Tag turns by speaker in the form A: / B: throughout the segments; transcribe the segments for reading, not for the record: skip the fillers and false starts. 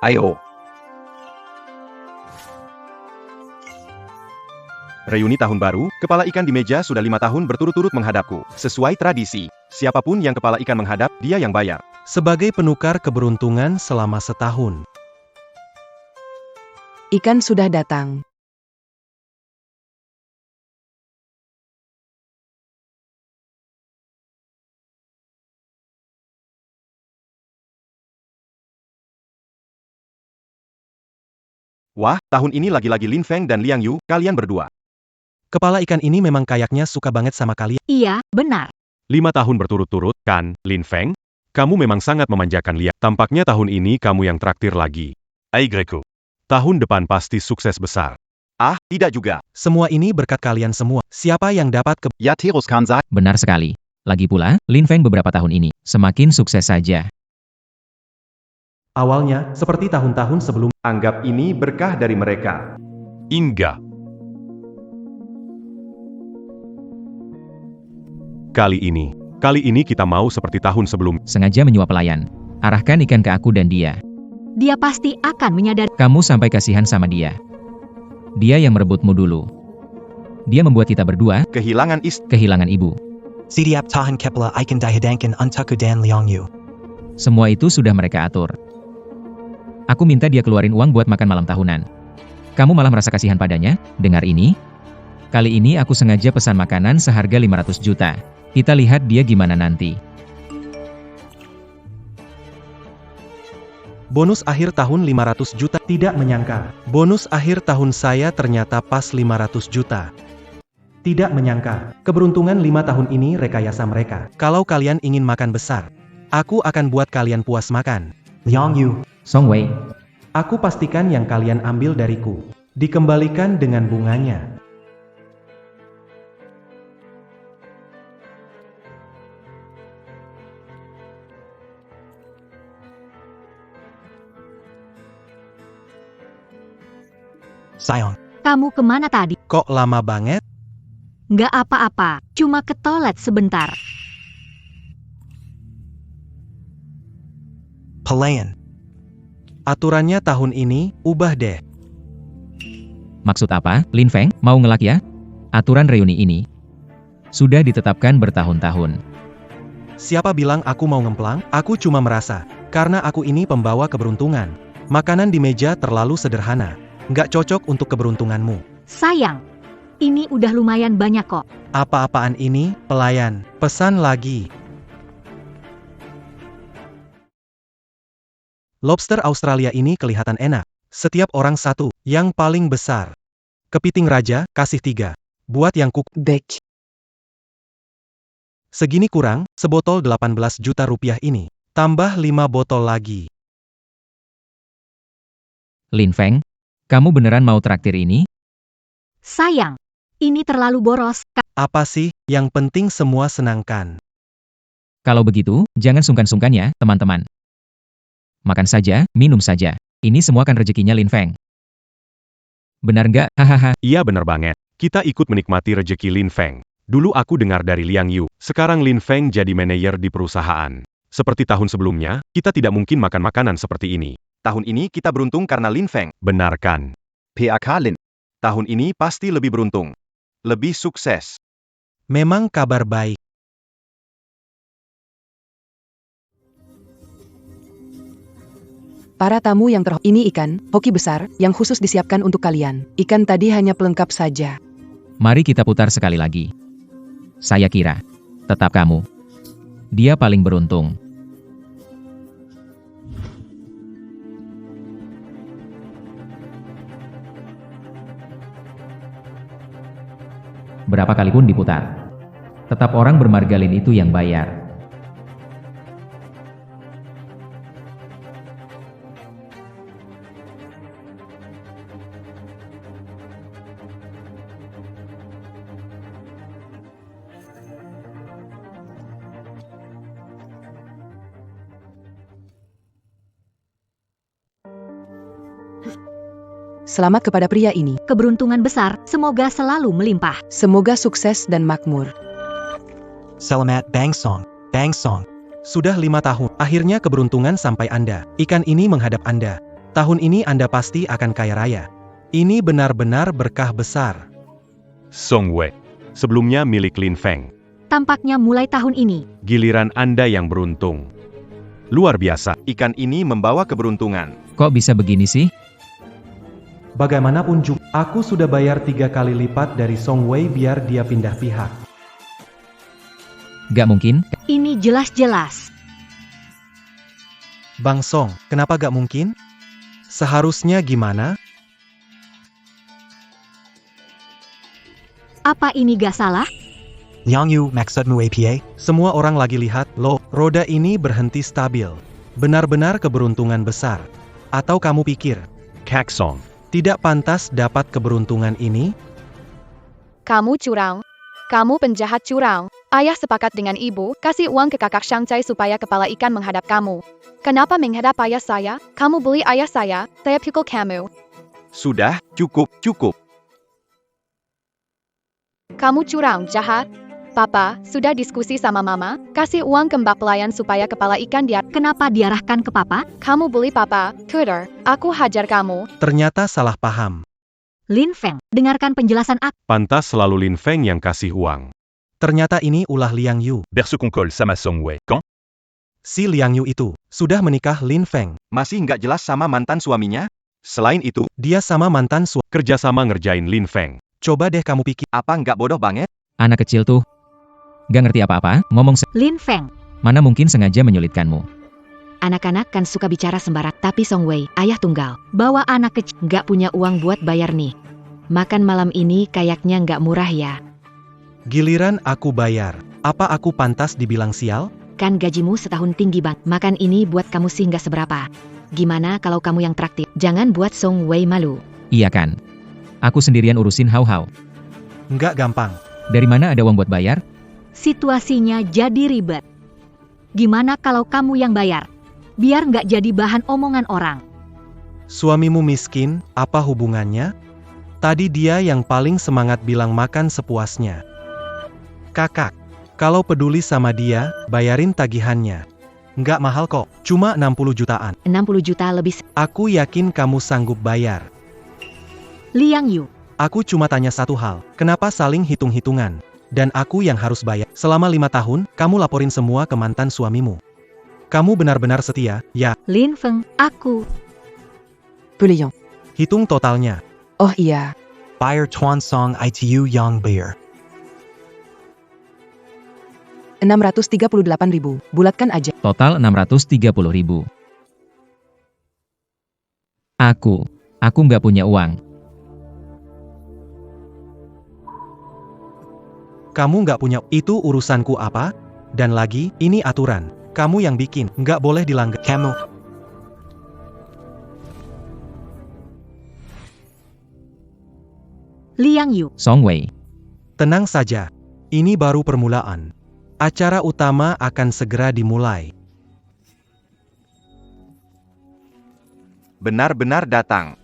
A: Ayo.
B: Reuni tahun baru, kepala ikan di meja sudah 5 tahun berturut-turut menghadapku. Sesuai tradisi, siapapun yang kepala ikan menghadap, dia yang bayar.
C: Sebagai penukar keberuntungan selama setahun.
D: Ikan sudah datang.
B: Wah, tahun ini lagi-lagi Lin Feng dan Liang Yu, kalian berdua.
C: Kepala ikan ini memang kayaknya suka banget sama kalian.
E: Iya, benar.
B: 5 tahun berturut-turut, kan, Lin Feng? Kamu memang sangat memanjakan Liang. Tampaknya tahun ini kamu yang traktir lagi. Greku. Tahun depan pasti sukses besar. Ah, tidak juga.
C: Semua ini berkat kalian semua. Siapa yang dapat
A: Ja, Terus kann sein.
F: Benar sekali. Lagi pula, Lin Feng beberapa tahun ini semakin sukses saja.
C: awalnya, seperti tahun-tahun sebelum.
B: Anggap ini berkah dari mereka. Inga. Kali ini kita mau seperti tahun sebelum.
F: Sengaja menyuap pelayan. Arahkan ikan ke aku dan dia.
E: Dia pasti akan menyadari.
F: Kamu sampai kasihan sama dia. Dia yang merebutmu dulu. Dia membuat kita berdua
B: Kehilangan
F: kehilangan ibu.
G: Sidiap tahan kepala ikan dihadankan untuku dan Liang Yu.
F: Semua itu sudah mereka atur. Aku minta dia keluarin uang buat makan malam tahunan. Kamu malah merasa kasihan padanya? Dengar ini. Kali ini aku sengaja pesan makanan seharga 500 juta. Kita lihat dia gimana nanti.
C: Bonus akhir tahun 500 juta. Tidak menyangka. Bonus akhir tahun saya ternyata pas 500 juta. Tidak menyangka. Keberuntungan 5 tahun ini rekayasa mereka. Kalau kalian ingin makan besar, aku akan buat kalian puas makan.
G: Liang Yu.
F: Song Wei,
C: Aku pastikan yang kalian ambil dariku dikembalikan dengan bunganya.
G: Sayang.
E: Kamu kemana tadi?
C: Kok lama banget?
E: Nggak apa-apa, cuma ke toilet sebentar.
G: Pelayan.
C: Aturannya tahun ini, ubah deh.
F: maksud apa? Lin Feng, mau ngelak ya? Aturan reuni ini sudah ditetapkan bertahun-tahun.
C: Siapa bilang aku mau ngemplang? Aku cuma merasa, karena aku ini pembawa keberuntungan. Makanan di meja terlalu sederhana. Nggak cocok untuk keberuntunganmu.
E: Sayang, ini udah lumayan banyak kok.
C: Apa-apaan ini, pelayan? Pesan lagi. Lobster Australia ini kelihatan enak. Setiap orang satu. Yang paling besar. Kepiting raja, kasih 3. Buat yang
D: Bek.
C: segini kurang, sebotol 18 juta rupiah ini. Tambah 5 botol lagi.
F: Lin Feng, kamu beneran mau traktir ini?
E: Sayang, ini terlalu boros.
C: Apa sih, yang penting semua senangkan.
F: Kalau begitu, jangan sungkan-sungkan ya, teman-teman. Makan saja, minum saja. Ini semua kan rezekinya Lin Feng. Benar nggak? Hahaha.
B: Iya benar banget. Kita ikut menikmati rejeki Lin Feng. Dulu aku dengar dari Liang Yu. Sekarang Lin Feng jadi manajer di perusahaan. Seperti tahun sebelumnya, kita tidak mungkin makan makanan seperti ini. Tahun ini kita beruntung karena Lin Feng. Benar kan?
A: PAK Lin.
B: Tahun ini pasti lebih beruntung. Lebih sukses.
C: Memang kabar baik.
D: Para tamu yang ini ikan, hoki besar, yang khusus disiapkan untuk kalian. Ikan tadi hanya pelengkap saja.
F: Mari kita putar sekali lagi. Saya kira, tetap kamu. Dia paling beruntung. Berapa kali pun diputar, tetap orang bermargarin itu yang bayar.
D: Selamat kepada pria ini.
E: Keberuntungan besar, semoga selalu melimpah.
D: Semoga sukses dan makmur.
G: Selamat Bangsong. Bangsong.
C: Sudah 5 tahun, akhirnya keberuntungan sampai Anda. Ikan ini menghadap Anda. Tahun ini Anda pasti akan kaya raya. Ini benar-benar berkah besar.
B: Song Wei. Sebelumnya milik Lin Feng.
E: Tampaknya mulai tahun ini.
B: Giliran Anda yang beruntung. Luar biasa.
A: Ikan ini membawa keberuntungan.
F: Kok bisa begini sih?
C: Bagaimanapun juga, aku sudah bayar 3 kali lipat dari Song Wei biar dia pindah pihak.
F: Gak mungkin.
E: Ini jelas-jelas.
C: Bang Song, kenapa gak mungkin? Seharusnya gimana?
E: Apa ini gak salah?
G: Liang Yu maksudmu APA?
C: Semua orang lagi lihat, loh, roda ini berhenti stabil. Benar-benar keberuntungan besar. Atau kamu pikir,
B: Kak Song.
C: tidak pantas dapat keberuntungan ini?
H: Kamu curang. Kamu penjahat curang. Ayah sepakat dengan ibu, kasih uang ke kakak Shangcai supaya kepala ikan menghadap kamu. Kenapa menghadap ayah saya? Kamu beli ayah saya pukul kamu.
A: Sudah, cukup.
H: Kamu curang, jahat. Papa, sudah diskusi sama mama, kasih uang ke mbak pelayan supaya kepala ikan dia.
E: Kenapa diarahkan ke papa?
H: Kamu beli papa, kuder, aku hajar kamu.
C: Ternyata salah paham.
E: Lin Feng, dengarkan penjelasan aku.
B: Pantas selalu Lin Feng yang kasih uang.
C: Ternyata ini ulah Liang Yu.
B: Berce qu'on colle sama Song Wei. Quand?
C: Si Liang Yu itu sudah menikah Lin Feng.
A: Masih nggak jelas sama mantan suaminya? Selain itu,
C: Dia sama mantan suami.
B: Kerjasama ngerjain Lin Feng.
C: Coba deh kamu pikir.
A: apa nggak bodoh banget?
F: Anak kecil tuh. Gak ngerti apa-apa, ngomong
E: Lin Feng,
F: mana mungkin sengaja menyulitkanmu.
I: Anak-anak kan suka bicara sembarang, tapi Song Wei, ayah tunggal, bawa anak kecil, nggak punya uang buat bayar nih. Makan malam ini kayaknya nggak murah ya.
C: Giliran aku bayar. Apa aku pantas dibilang sial?
I: Kan gajimu setahun tinggi bang, makan ini buat kamu sih nggak seberapa. Gimana kalau kamu yang traktir? Jangan buat Song Wei malu.
F: Iya kan? Aku sendirian urusin hau-hau.
C: Nggak gampang.
F: Dari mana ada uang buat bayar?
E: situasinya jadi ribet. Gimana kalau kamu yang bayar? Biar nggak jadi bahan omongan orang.
C: Suamimu miskin, apa hubungannya? Tadi dia yang paling semangat bilang makan sepuasnya. Kakak, kalau peduli sama dia, bayarin tagihannya. Nggak mahal kok, cuma 60 jutaan.
I: 60 juta lebih.
C: Aku yakin kamu sanggup bayar.
E: Liang Yu,
C: Aku cuma tanya satu hal, kenapa saling hitung-hitungan? Dan aku yang harus bayar. Selama 5 tahun, kamu laporin semua ke mantan suamimu. Kamu benar-benar setia, ya?
E: Lin Feng, aku.
D: Brilliant.
C: Hitung totalnya.
D: Oh iya.
G: Buyer Tuan Song ITU Yang Buyer.
D: 638.000. Bulatkan aja.
F: Total 630.000. Aku nggak punya uang.
C: Kamu nggak punya, itu urusanku apa? Dan lagi, ini aturan. Kamu yang bikin, nggak boleh dilanggar.
G: Kamu.
E: Liang Yu,
F: Song Wei.
C: Tenang saja. Ini baru permulaan. Acara utama akan segera dimulai.
A: Benar-benar datang.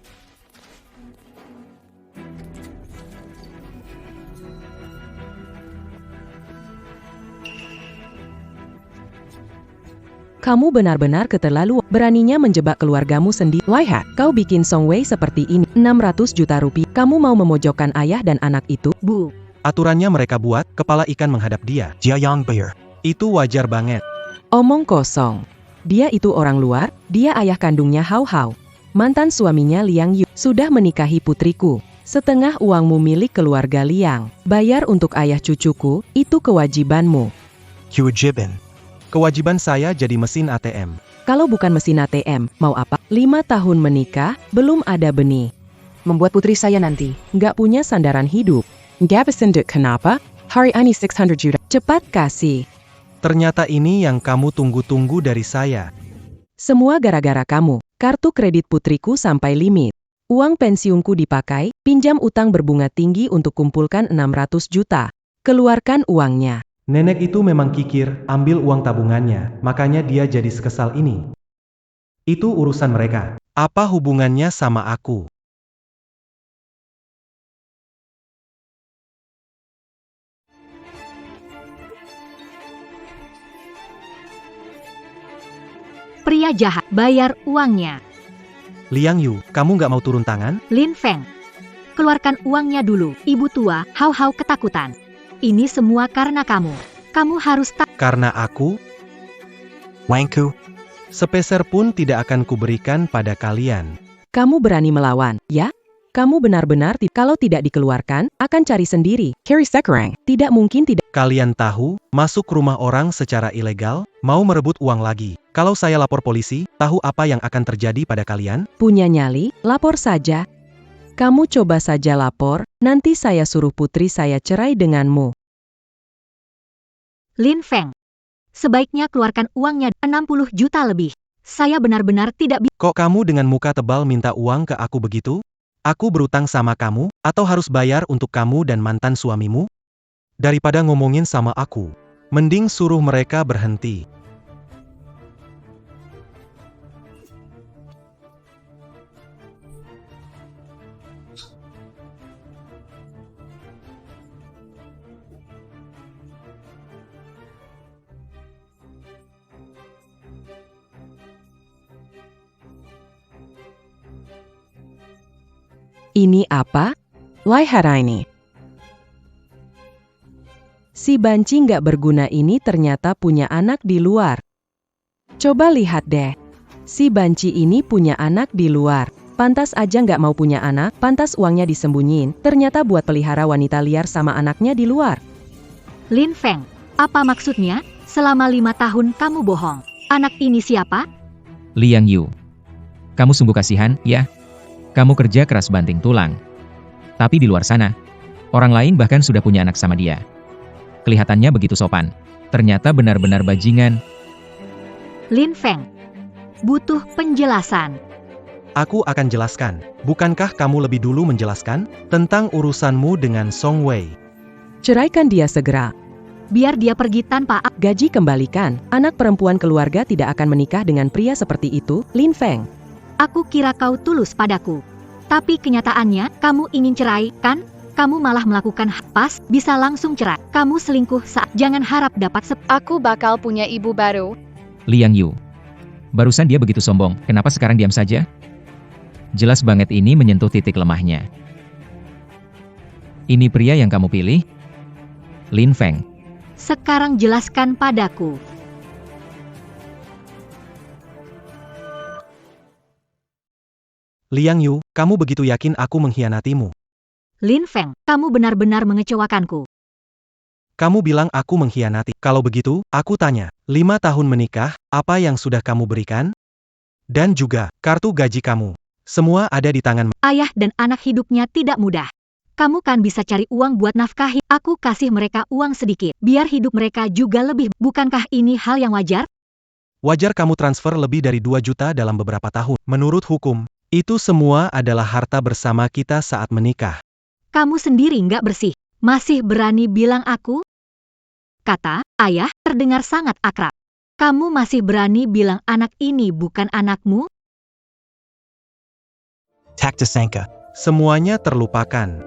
D: Kamu benar-benar keterlaluan. Beraninya menjebak keluargamu sendiri. Lihat, kau bikin Song Wei seperti ini. 600 juta rupiah. Kamu mau memojokkan ayah dan anak itu?
E: Bu.
C: Aturannya mereka buat, kepala ikan menghadap dia.
G: Jia Yang Buyer.
C: Itu wajar banget.
D: Omong kosong. Dia itu orang luar, dia ayah kandungnya Hao Hao. Mantan suaminya Liang Yu. Sudah menikahi putriku. Setengah uangmu milik keluarga Liang. Bayar untuk ayah cucuku, itu kewajibanmu.
G: Kewajiban.
C: Kewajiban saya jadi mesin ATM.
D: Kalau bukan mesin ATM, mau apa? 5 tahun menikah, belum ada benih. Membuat putri saya nanti, nggak punya sandaran hidup. Nggak besendek kenapa? Hari ini 600 juta. Cepat kasih.
C: Ternyata ini yang kamu tunggu-tunggu dari saya.
D: Semua gara-gara kamu. Kartu kredit putriku sampai limit. Uang pensiunku dipakai, pinjam utang berbunga tinggi untuk kumpulkan 600 juta. Keluarkan uangnya.
C: Nenek itu memang kikir, ambil uang tabungannya, makanya dia jadi sekesal ini. Itu urusan mereka. Apa hubungannya sama aku?
E: Pria jahat, bayar uangnya.
C: Liang Yu, kamu nggak mau turun tangan?
E: Lin Feng, keluarkan uangnya dulu. Ibu tua, Hao Hao ketakutan. Ini semua karena kamu. Kamu harus
C: Karena aku,
G: Wangku,
C: sepeser pun tidak akan kuberikan pada kalian.
D: Kamu berani melawan, ya? Kamu benar-benar kalau tidak dikeluarkan, akan cari sendiri. Carry Sekerang, tidak mungkin tidak.
C: Kalian tahu, masuk rumah orang secara ilegal, mau merebut uang lagi. Kalau saya lapor polisi, tahu apa yang akan terjadi pada kalian?
D: Punya nyali, lapor saja. Kamu coba saja lapor, nanti saya suruh putri saya cerai denganmu.
E: Lin Feng, sebaiknya keluarkan uangnya 60 juta lebih. Saya benar-benar tidak bisa.
C: Kok kamu dengan muka tebal minta uang ke aku begitu? Aku berutang sama kamu, atau harus bayar untuk kamu dan mantan suamimu? Daripada ngomongin sama aku, mending suruh mereka berhenti.
D: Ini apa? Laihara ini. Si banci nggak berguna ini ternyata punya anak di luar. Coba lihat deh. Si banci ini punya anak di luar. Pantas aja nggak mau punya anak, pantas uangnya disembunyiin. Ternyata buat pelihara wanita liar sama anaknya di luar.
E: Lin Feng, apa maksudnya? Selama 5 tahun kamu bohong. Anak ini siapa?
F: Liang Yu. Kamu sungguh kasihan, ya? Kamu kerja keras banting tulang. Tapi di luar sana, orang lain bahkan sudah punya anak sama dia. Kelihatannya begitu sopan. Ternyata benar-benar bajingan.
E: Lin Feng, butuh penjelasan.
C: Aku akan jelaskan. Bukankah kamu lebih dulu menjelaskan tentang urusanmu dengan Song Wei?
D: Ceraikan dia segera.
E: Biar dia pergi tanpa
D: Gaji kembalikan. Anak perempuan keluarga tidak akan menikah dengan pria seperti itu, Lin Feng.
E: Aku kira kau tulus padaku. Tapi kenyataannya, kamu ingin cerai, kan? Kamu malah melakukan pas, bisa langsung cerai. Kamu selingkuh saat jangan harap dapat
H: Aku bakal punya ibu baru.
F: Liang Yu. Barusan dia begitu sombong, kenapa sekarang diam saja? Jelas banget ini menyentuh titik lemahnya. Ini pria yang kamu pilih? Lin Feng.
E: Sekarang jelaskan padaku.
C: Liang Yu, kamu begitu yakin aku mengkhianatimu?
E: Lin Feng, kamu benar-benar mengecewakanku.
C: Kamu bilang aku mengkhianati. Kalau begitu, aku tanya, 5 tahun menikah, apa yang sudah kamu berikan? Dan juga, kartu gaji kamu. Semua ada di tangan.
E: Ayah dan anak hidupnya tidak mudah. Kamu kan bisa cari uang buat nafkahi. Aku kasih mereka uang sedikit, biar hidup mereka juga lebih. Bukankah ini hal yang wajar?
C: Wajar kamu transfer lebih dari 2 juta dalam beberapa tahun. Menurut hukum, itu semua adalah harta bersama kita saat menikah.
E: Kamu sendiri nggak bersih. Masih berani bilang aku? Kata ayah terdengar sangat akrab. Kamu masih berani bilang anak ini bukan anakmu?
G: Taktasanka.
C: Semuanya terlupakan.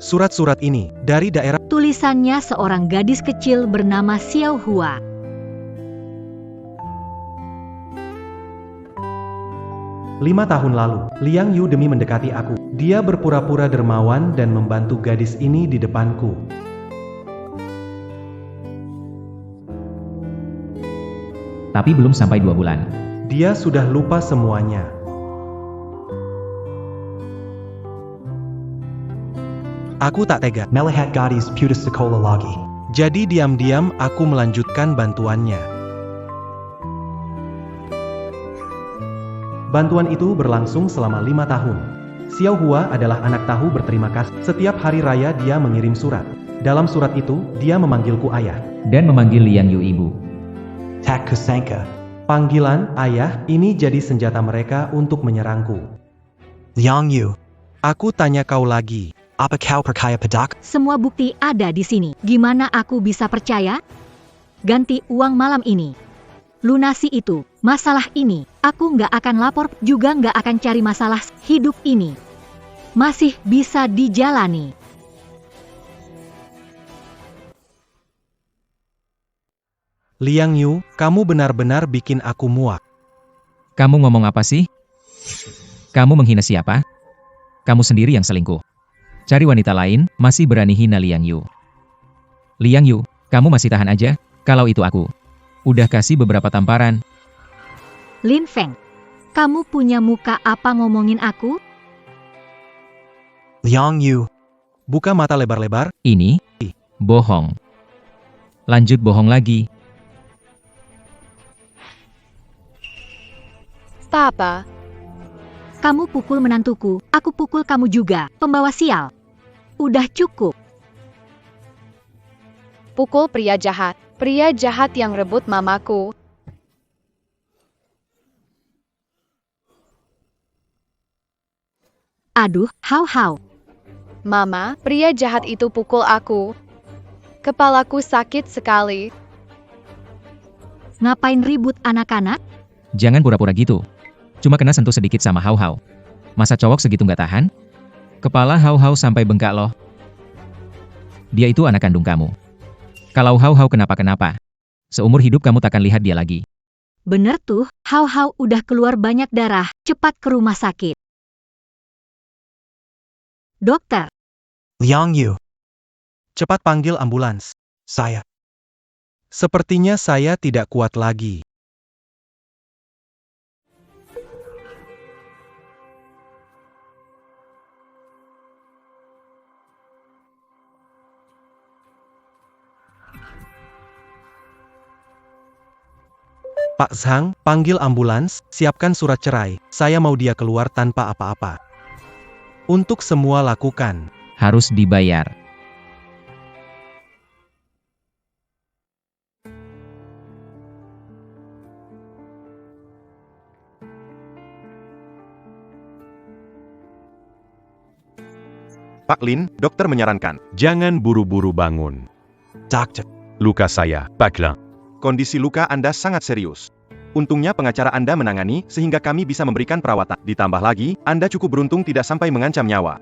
C: Surat-surat ini, dari daerah
E: Tulisannya seorang gadis kecil bernama Xiao Hua.
C: Lima tahun lalu, Liang Yu demi mendekati aku. Dia berpura-pura dermawan dan membantu gadis ini di depanku.
F: Tapi belum sampai 2 bulan.
C: Dia sudah lupa semuanya. Aku tak tega.
G: Melihat gadis putus sekolah lagi.
C: Jadi diam-diam aku melanjutkan bantuannya. Bantuan itu berlangsung selama 5 tahun. Xiao Hua adalah anak tahu berterima kasih. Setiap hari raya dia mengirim surat. Dalam surat itu, dia memanggilku ayah.
F: Dan memanggil Liang Yu ibu.
G: Taktasanka.
C: Panggilan ayah ini jadi senjata mereka untuk menyerangku.
G: Liang Yu.
C: Aku tanya kau lagi.
G: Apa kau percaya padaku?
E: Semua bukti ada di sini. Gimana aku bisa percaya? Ganti uang malam ini. Lunasi itu. Masalah ini. Aku nggak akan lapor, juga nggak akan cari masalah. Hidup ini masih bisa dijalani.
C: Liang Yu, kamu benar-benar bikin aku muak.
F: Kamu ngomong apa sih? Kamu menghina siapa? Kamu sendiri yang selingkuh. Cari wanita lain, masih berani hina Liang Yu. Liang Yu, kamu masih tahan aja? Kalau itu aku udah kasih beberapa tamparan.
E: Lin Feng, kamu punya muka apa ngomongin aku?
G: Liang Yu.
C: Buka mata lebar-lebar.
F: Ini bohong. Lanjut bohong lagi.
H: Papa,
E: Kamu pukul menantuku, aku pukul kamu juga, pembawa sial. Udah cukup.
H: pukul pria jahat yang rebut mamaku.
E: Aduh, hau.
H: Mama, pria jahat itu pukul aku. Kepalaku sakit sekali.
E: Ngapain ribut anak-anak?
F: Jangan pura-pura gitu. Cuma kena sentuh sedikit sama Hau Hau. Masa cowok segitu nggak tahan? Kepala Hau Hau sampai bengkak loh. Dia itu anak kandung kamu. Kalau Hau Hau kenapa-kenapa, seumur hidup kamu takkan lihat dia lagi.
E: Bener tuh, hau udah keluar banyak darah, cepat ke rumah sakit. Dokter,
G: Liang Yu.
C: Cepat panggil ambulans.
G: Saya.
C: Sepertinya saya tidak kuat lagi. Pak Zhang, panggil ambulans, siapkan surat cerai. Saya mau dia keluar tanpa apa-apa. Untuk semua lakukan.
F: Harus dibayar.
A: Pak Lin, dokter menyarankan.
B: Jangan buru-buru bangun.
G: Doctor.
B: Luka saya, Pak Lin.
A: Kondisi luka Anda sangat serius. Untungnya pengacara Anda menangani, sehingga kami bisa memberikan perawatan. Ditambah lagi, Anda cukup beruntung tidak sampai mengancam nyawa.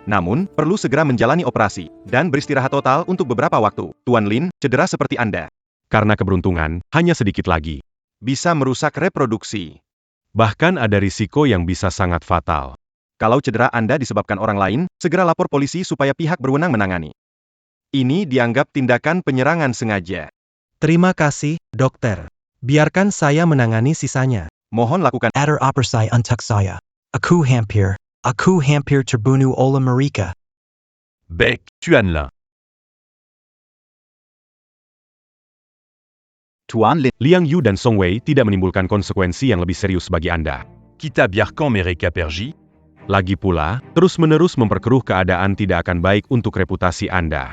A: Namun, perlu segera menjalani operasi, dan beristirahat total untuk beberapa waktu. Tuan Lin, cedera seperti Anda.
B: Karena keberuntungan, hanya sedikit lagi.
A: Bisa merusak reproduksi.
B: Bahkan ada risiko yang bisa sangat fatal.
A: Kalau cedera Anda disebabkan orang lain, segera lapor polisi supaya pihak berwenang menangani. Ini dianggap tindakan penyerangan sengaja.
C: Terima kasih, dokter. Biarkan saya menangani sisanya.
A: Mohon lakukan.
G: Adder opersai untuk saya. Aku hampir terbunuh oleh mereka.
B: Baik, Tuan Lin.
J: Tuan Lin.
B: Liang Yu dan Song Wei tidak menimbulkan konsekuensi yang lebih serius bagi Anda. Kita biarkan mereka pergi. Lagi pula, terus-menerus memperkeruh keadaan tidak akan baik untuk reputasi Anda.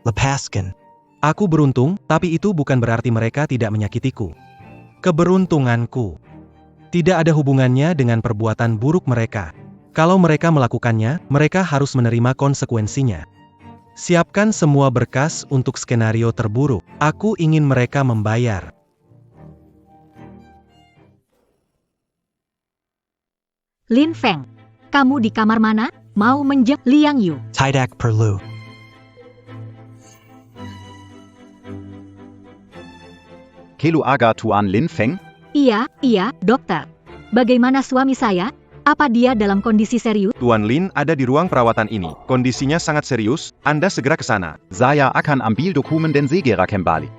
G: Lepaskan.
C: Aku beruntung, tapi itu bukan berarti mereka tidak menyakitiku. Keberuntunganku tidak ada hubungannya dengan perbuatan buruk mereka. Kalau mereka melakukannya, mereka harus menerima konsekuensinya. Siapkan semua berkas untuk skenario terburuk. Aku ingin mereka membayar.
E: Lin Feng, kamu di kamar mana? Mau menjek Liang Yu?
G: Tidak perlu.
J: Kelu aga Tuan Lin Feng?
E: Iya, dokter. Bagaimana suami saya? Apa dia dalam kondisi serius?
A: Tuan Lin ada di ruang perawatan ini. Kondisinya sangat serius, Anda segera ke sana.
J: Saya akan ambil dokumen dan segera kembali.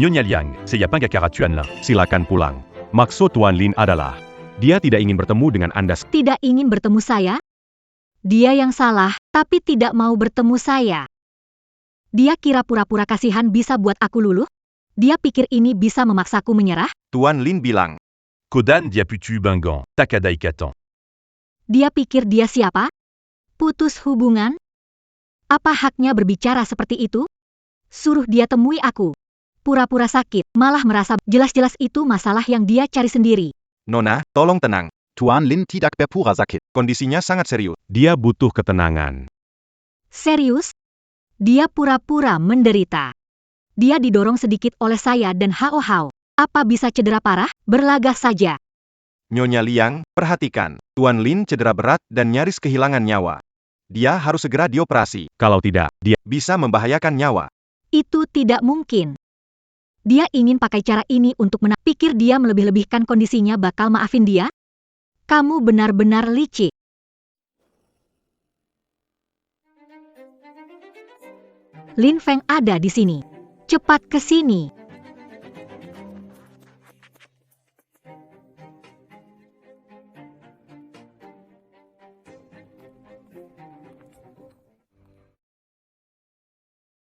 B: Nyonya Liang, saya panggil kara Tuan Lin. Silakan pulang. Maksud Tuan Lin adalah, dia tidak ingin bertemu dengan Anda.
E: Tidak ingin bertemu saya? Dia yang salah, tapi tidak mau bertemu saya. Dia kira pura-pura kasihan bisa buat aku luluh? Dia pikir ini bisa memaksaku menyerah?
A: Tuan Lin bilang.
B: Kodan dia putu bangan, takada ikatan.
E: Dia pikir dia siapa? Putus hubungan? Apa haknya berbicara seperti itu? Suruh dia temui aku. Pura-pura sakit, malah merasa jelas-jelas itu masalah yang dia cari sendiri.
A: Nona, tolong tenang.
J: Tuan Lin tidak berpura sakit.
A: Kondisinya sangat serius.
B: Dia butuh ketenangan.
E: Serius? Dia pura-pura menderita. Dia didorong sedikit oleh saya dan Hao Hao. Apa bisa cedera parah? Berlagak saja.
A: Nyonya Liang, perhatikan. Tuan Lin cedera berat dan nyaris kehilangan nyawa. Dia harus segera dioperasi.
B: Kalau tidak, dia
A: Bisa membahayakan nyawa.
E: Itu tidak mungkin. Dia ingin pakai cara ini untuk pikir dia melebih-lebihkan kondisinya bakal maafin dia? Kamu benar-benar licik. Lin Feng ada di sini. Cepat ke sini.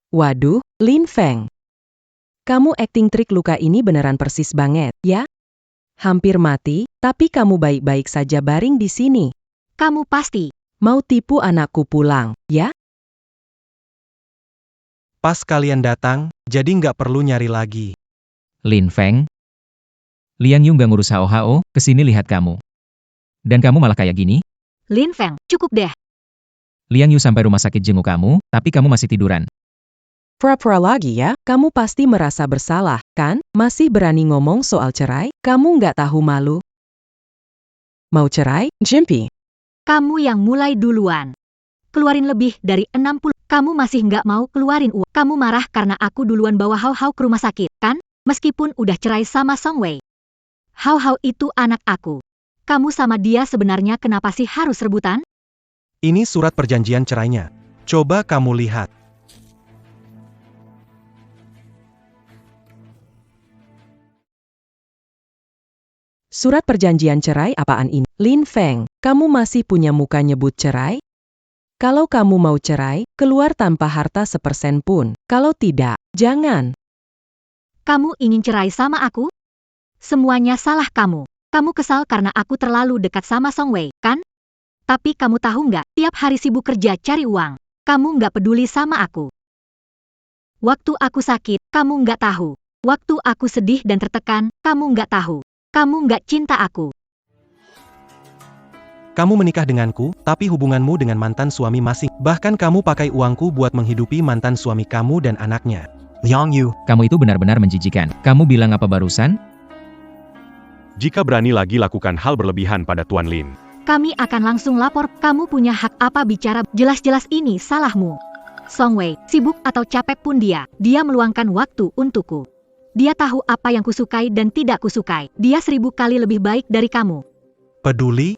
D: Waduh, Lin Feng. Kamu akting trik luka ini beneran persis banget, ya? Hampir mati, tapi kamu baik-baik saja baring di sini.
E: Kamu pasti
D: Mau tipu anakku pulang, ya?
C: Pas kalian datang, jadi nggak perlu nyari lagi.
F: Lin Feng. Liang Yu nggak ngurus Hao, kesini lihat kamu. Dan kamu malah kayak gini?
E: Lin Feng, cukup deh.
F: Liang Yu sampai rumah sakit jenguk kamu, tapi kamu masih tiduran.
D: Pura-pura lagi ya, kamu pasti merasa bersalah, kan? Masih berani ngomong soal cerai? Kamu nggak tahu malu? Mau cerai, Jimpy?
E: Kamu yang mulai duluan. Keluarin lebih dari 60. Kamu masih nggak mau keluarin uang. Kamu marah karena aku duluan bawa Hao ke rumah sakit, kan? Meskipun udah cerai sama Song Wei. Hao itu anak aku. Kamu sama dia sebenarnya kenapa sih harus rebutan?
C: Ini surat perjanjian cerainya. Coba kamu lihat.
D: Surat perjanjian cerai apaan ini? Lin Feng, kamu masih punya muka nyebut cerai? Kalau kamu mau cerai, keluar tanpa harta sepersen pun. Kalau tidak, jangan.
E: Kamu ingin cerai sama aku? Semuanya salah kamu. Kamu kesal karena aku terlalu dekat sama Song Wei, kan? Tapi kamu tahu nggak, tiap hari sibuk kerja cari uang. Kamu nggak peduli sama aku. Waktu aku sakit, kamu nggak tahu. Waktu aku sedih dan tertekan, kamu nggak tahu. Kamu nggak cinta aku.
C: Kamu menikah denganku, tapi hubunganmu dengan mantan suami masing. Bahkan kamu pakai uangku buat menghidupi mantan suami kamu dan anaknya.
G: Liang Yu,
F: Kamu itu benar-benar menjijikan. Kamu bilang apa barusan?
B: Jika berani lagi lakukan hal berlebihan pada Tuan Lin.
E: Kami akan langsung lapor. Kamu punya hak apa bicara? Jelas-jelas ini salahmu. Song Wei, sibuk atau capek pun dia meluangkan waktu untukku. Dia tahu apa yang kusukai dan tidak kusukai. Dia 1000 kali lebih baik dari kamu.
C: Peduli?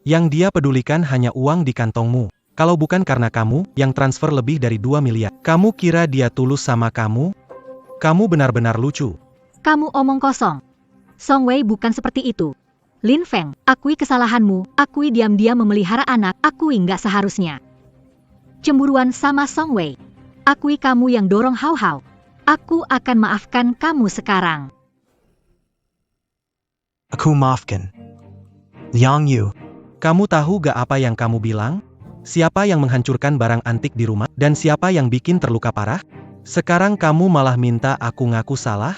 C: Yang dia pedulikan hanya uang di kantongmu. Kalau bukan karena kamu, yang transfer lebih dari 2 miliar. Kamu kira dia tulus sama kamu? Kamu benar-benar lucu.
E: Kamu omong kosong. Song Wei bukan seperti itu. Lin Feng, akui kesalahanmu. Akui diam-diam memelihara anak. Akui nggak seharusnya. Cemburuan sama Song Wei. Akui kamu yang dorong Hao. Aku akan maafkan kamu sekarang.
G: aku maafkan. Liang Yu,
C: Kamu tahu gak apa yang kamu bilang? Siapa yang menghancurkan barang antik di rumah? Dan siapa yang bikin terluka parah? Sekarang kamu malah minta aku ngaku salah?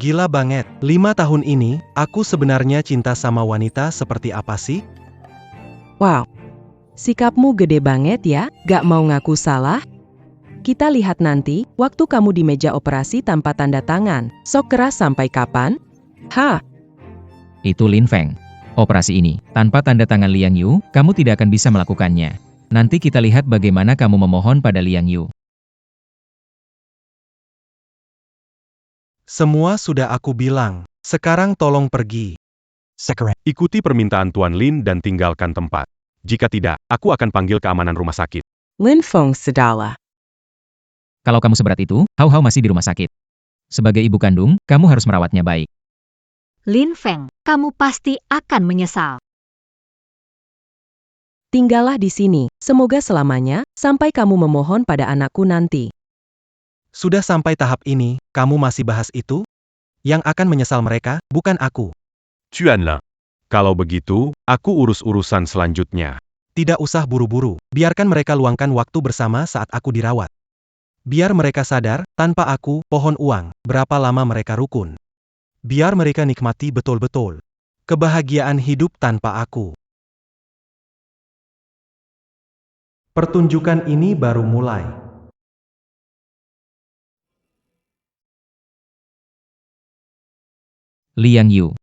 C: Gila banget. 5 tahun ini, aku sebenarnya cinta sama wanita seperti apa sih?
D: Wow, sikapmu gede banget ya, gak mau ngaku salah? Kita lihat nanti, waktu kamu di meja operasi tanpa tanda tangan. Sok keras sampai kapan? Hah?
F: Itu Lin Feng. Operasi ini, tanpa tanda tangan Liang Yu, kamu tidak akan bisa melakukannya. Nanti kita lihat bagaimana kamu memohon pada Liang Yu.
C: Semua sudah aku bilang. Sekarang tolong pergi.
G: sekarang.
B: Ikuti permintaan Tuan Lin dan tinggalkan tempat. Jika tidak, aku akan panggil keamanan rumah sakit.
D: Lin Feng sedala.
F: Kalau kamu seberat itu, Hao masih di rumah sakit. Sebagai ibu kandung, kamu harus merawatnya baik.
E: Lin Feng, kamu pasti akan menyesal.
D: Tinggallah di sini, semoga selamanya, sampai kamu memohon pada anakku nanti.
C: Sudah sampai tahap ini, kamu masih bahas itu? Yang akan menyesal mereka, bukan aku.
B: Cuanlah. Kalau begitu, aku urus urusan selanjutnya.
C: Tidak usah buru-buru, biarkan mereka luangkan waktu bersama saat aku dirawat. Biar mereka sadar, tanpa aku, pohon uang, berapa lama mereka rukun. Biar mereka nikmati betul-betul kebahagiaan hidup tanpa aku. Pertunjukan ini baru mulai.
F: Liang Yu.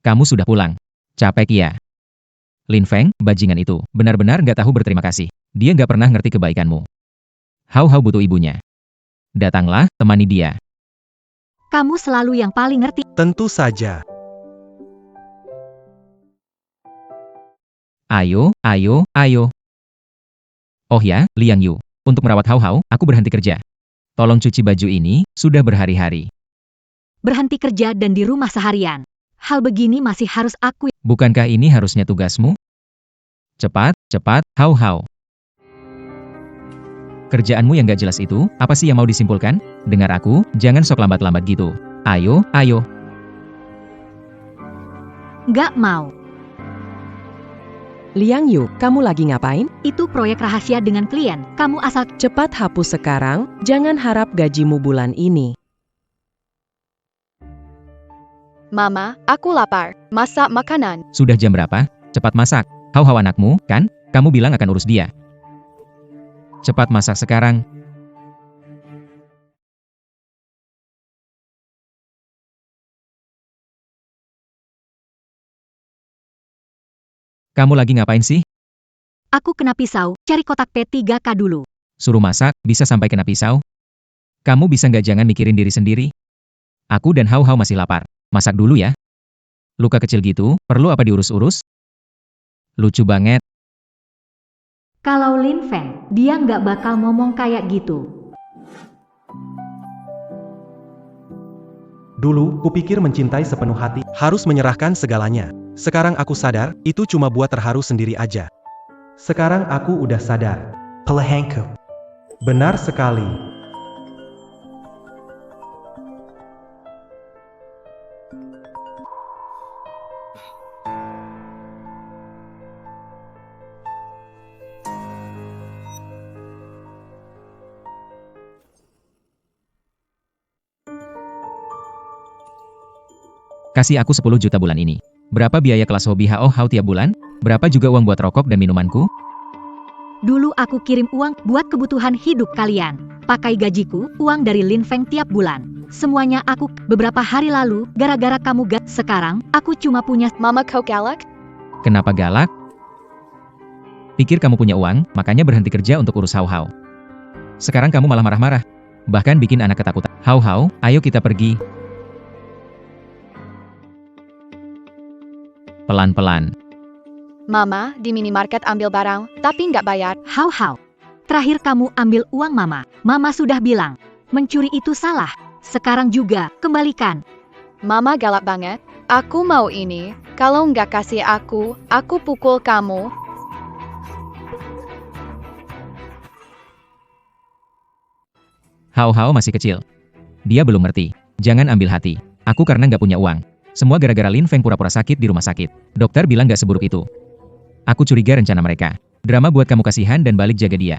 F: Kamu sudah pulang. Capek ya? Lin Feng, bajingan itu, benar-benar nggak tahu berterima kasih. Dia nggak pernah ngerti kebaikanmu. Hao butuh ibunya. Datanglah, temani dia.
E: Kamu selalu yang paling ngerti.
C: Tentu saja.
F: Ayo, ayo, ayo. Oh ya, Liang Yu. Untuk merawat Hao Hao, aku berhenti kerja. Tolong cuci baju ini, sudah berhari-hari.
E: Berhenti kerja dan di rumah seharian. Hal begini masih harus aku.
F: Bukankah ini harusnya tugasmu? Cepat, cepat, Hao Hao. Kerjaanmu yang gak jelas itu, apa sih yang mau disimpulkan? Dengar aku, jangan sok lambat-lambat gitu. Ayo, ayo.
E: Nggak mau.
D: Liang Yu, kamu lagi ngapain?
E: Itu proyek rahasia dengan klien. Kamu asal
D: Cepat hapus sekarang, jangan harap gajimu bulan ini.
H: Mama, aku lapar. Masak makanan.
F: Sudah jam berapa? Cepat masak. Hao Hao anakmu, kan? Kamu bilang akan urus dia. Cepat masak sekarang. Kamu lagi ngapain sih?
E: aku kena pisau, cari kotak P3K dulu.
F: Suruh masak, bisa sampai kena pisau? Kamu bisa nggak jangan mikirin diri sendiri? Aku dan Hao Hao masih lapar. Masak dulu ya. Luka kecil gitu, perlu apa diurus-urus? Lucu banget.
E: Kalau Lin Feng, dia nggak bakal ngomong kayak gitu.
C: Dulu, kupikir mencintai sepenuh hati, harus menyerahkan segalanya. Sekarang aku sadar, itu cuma buat terharu sendiri aja. Sekarang aku udah sadar.
G: Palahangku.
C: Benar sekali.
F: Kasih aku 10 juta bulan ini. Berapa biaya kelas hobi Hao Hao tiap bulan? Berapa juga uang buat rokok dan minumanku?
E: Dulu aku kirim uang buat kebutuhan hidup kalian. Pakai gajiku, uang dari Lin Feng tiap bulan. Semuanya aku, beberapa hari lalu, gara-gara kamu sekarang, aku cuma punya.
H: Mama kau galak?
F: Kenapa galak? Pikir kamu punya uang, makanya berhenti kerja untuk urus Hao Hao. Sekarang kamu malah marah-marah. Bahkan bikin anak ketakutan. Hao Hao, ayo kita pergi. Pelan-pelan.
H: Mama, di minimarket ambil barang, tapi nggak bayar.
E: Hao Hao. Terakhir kamu ambil uang Mama. Mama sudah bilang, mencuri itu salah. Sekarang juga, kembalikan.
H: Mama galak banget. Aku mau ini. Kalau nggak kasih aku pukul kamu.
F: Hao Hao masih kecil. Dia belum ngerti. Jangan ambil hati. Aku karena nggak punya uang. Semua gara-gara Lin Feng pura-pura sakit di rumah sakit. Dokter bilang nggak seburuk itu. Aku curiga rencana mereka. Drama buat kamu kasihan dan balik jaga dia.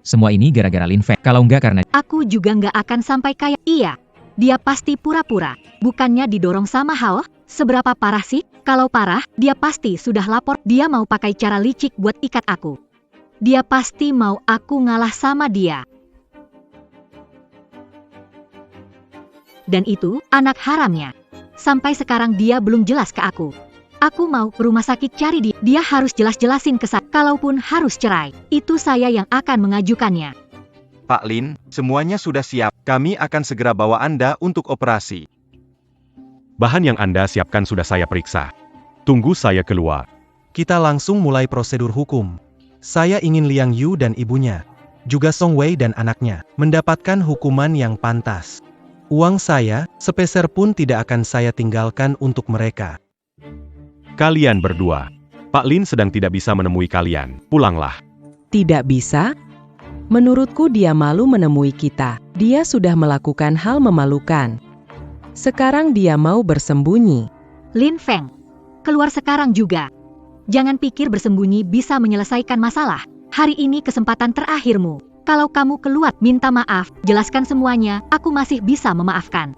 F: Semua ini gara-gara Lin Feng. Kalau nggak karena...
E: Aku juga nggak akan sampai kaya. Iya. Dia pasti pura-pura. Bukannya didorong sama Hao. Seberapa parah sih? Kalau parah, dia pasti sudah lapor. Dia mau pakai cara licik buat ikat aku. Dia pasti mau aku ngalah sama dia. Dan itu, anak haramnya. Sampai sekarang dia belum jelas ke aku. Aku mau ke rumah sakit cari dia. Dia harus jelas-jelasin ke saya. Kalaupun harus cerai, itu saya yang akan mengajukannya.
A: Pak Lin, semuanya sudah siap. Kami akan segera bawa Anda untuk operasi.
B: Bahan yang Anda siapkan sudah saya periksa. Tunggu saya keluar.
C: Kita langsung mulai prosedur hukum. Saya ingin Liang Yu dan ibunya, juga Song Wei dan anaknya, mendapatkan hukuman yang pantas. Uang saya, sepeser pun tidak akan saya tinggalkan untuk mereka.
B: Kalian berdua. Pak Lin sedang tidak bisa menemui kalian. Pulanglah.
D: Tidak bisa? Menurutku dia malu menemui kita. Dia sudah melakukan hal memalukan. Sekarang dia mau bersembunyi.
E: Lin Feng, keluar sekarang juga. Jangan pikir bersembunyi bisa menyelesaikan masalah. Hari ini kesempatan terakhirmu. Kalau kamu keluar, minta maaf, jelaskan semuanya, aku masih bisa memaafkan.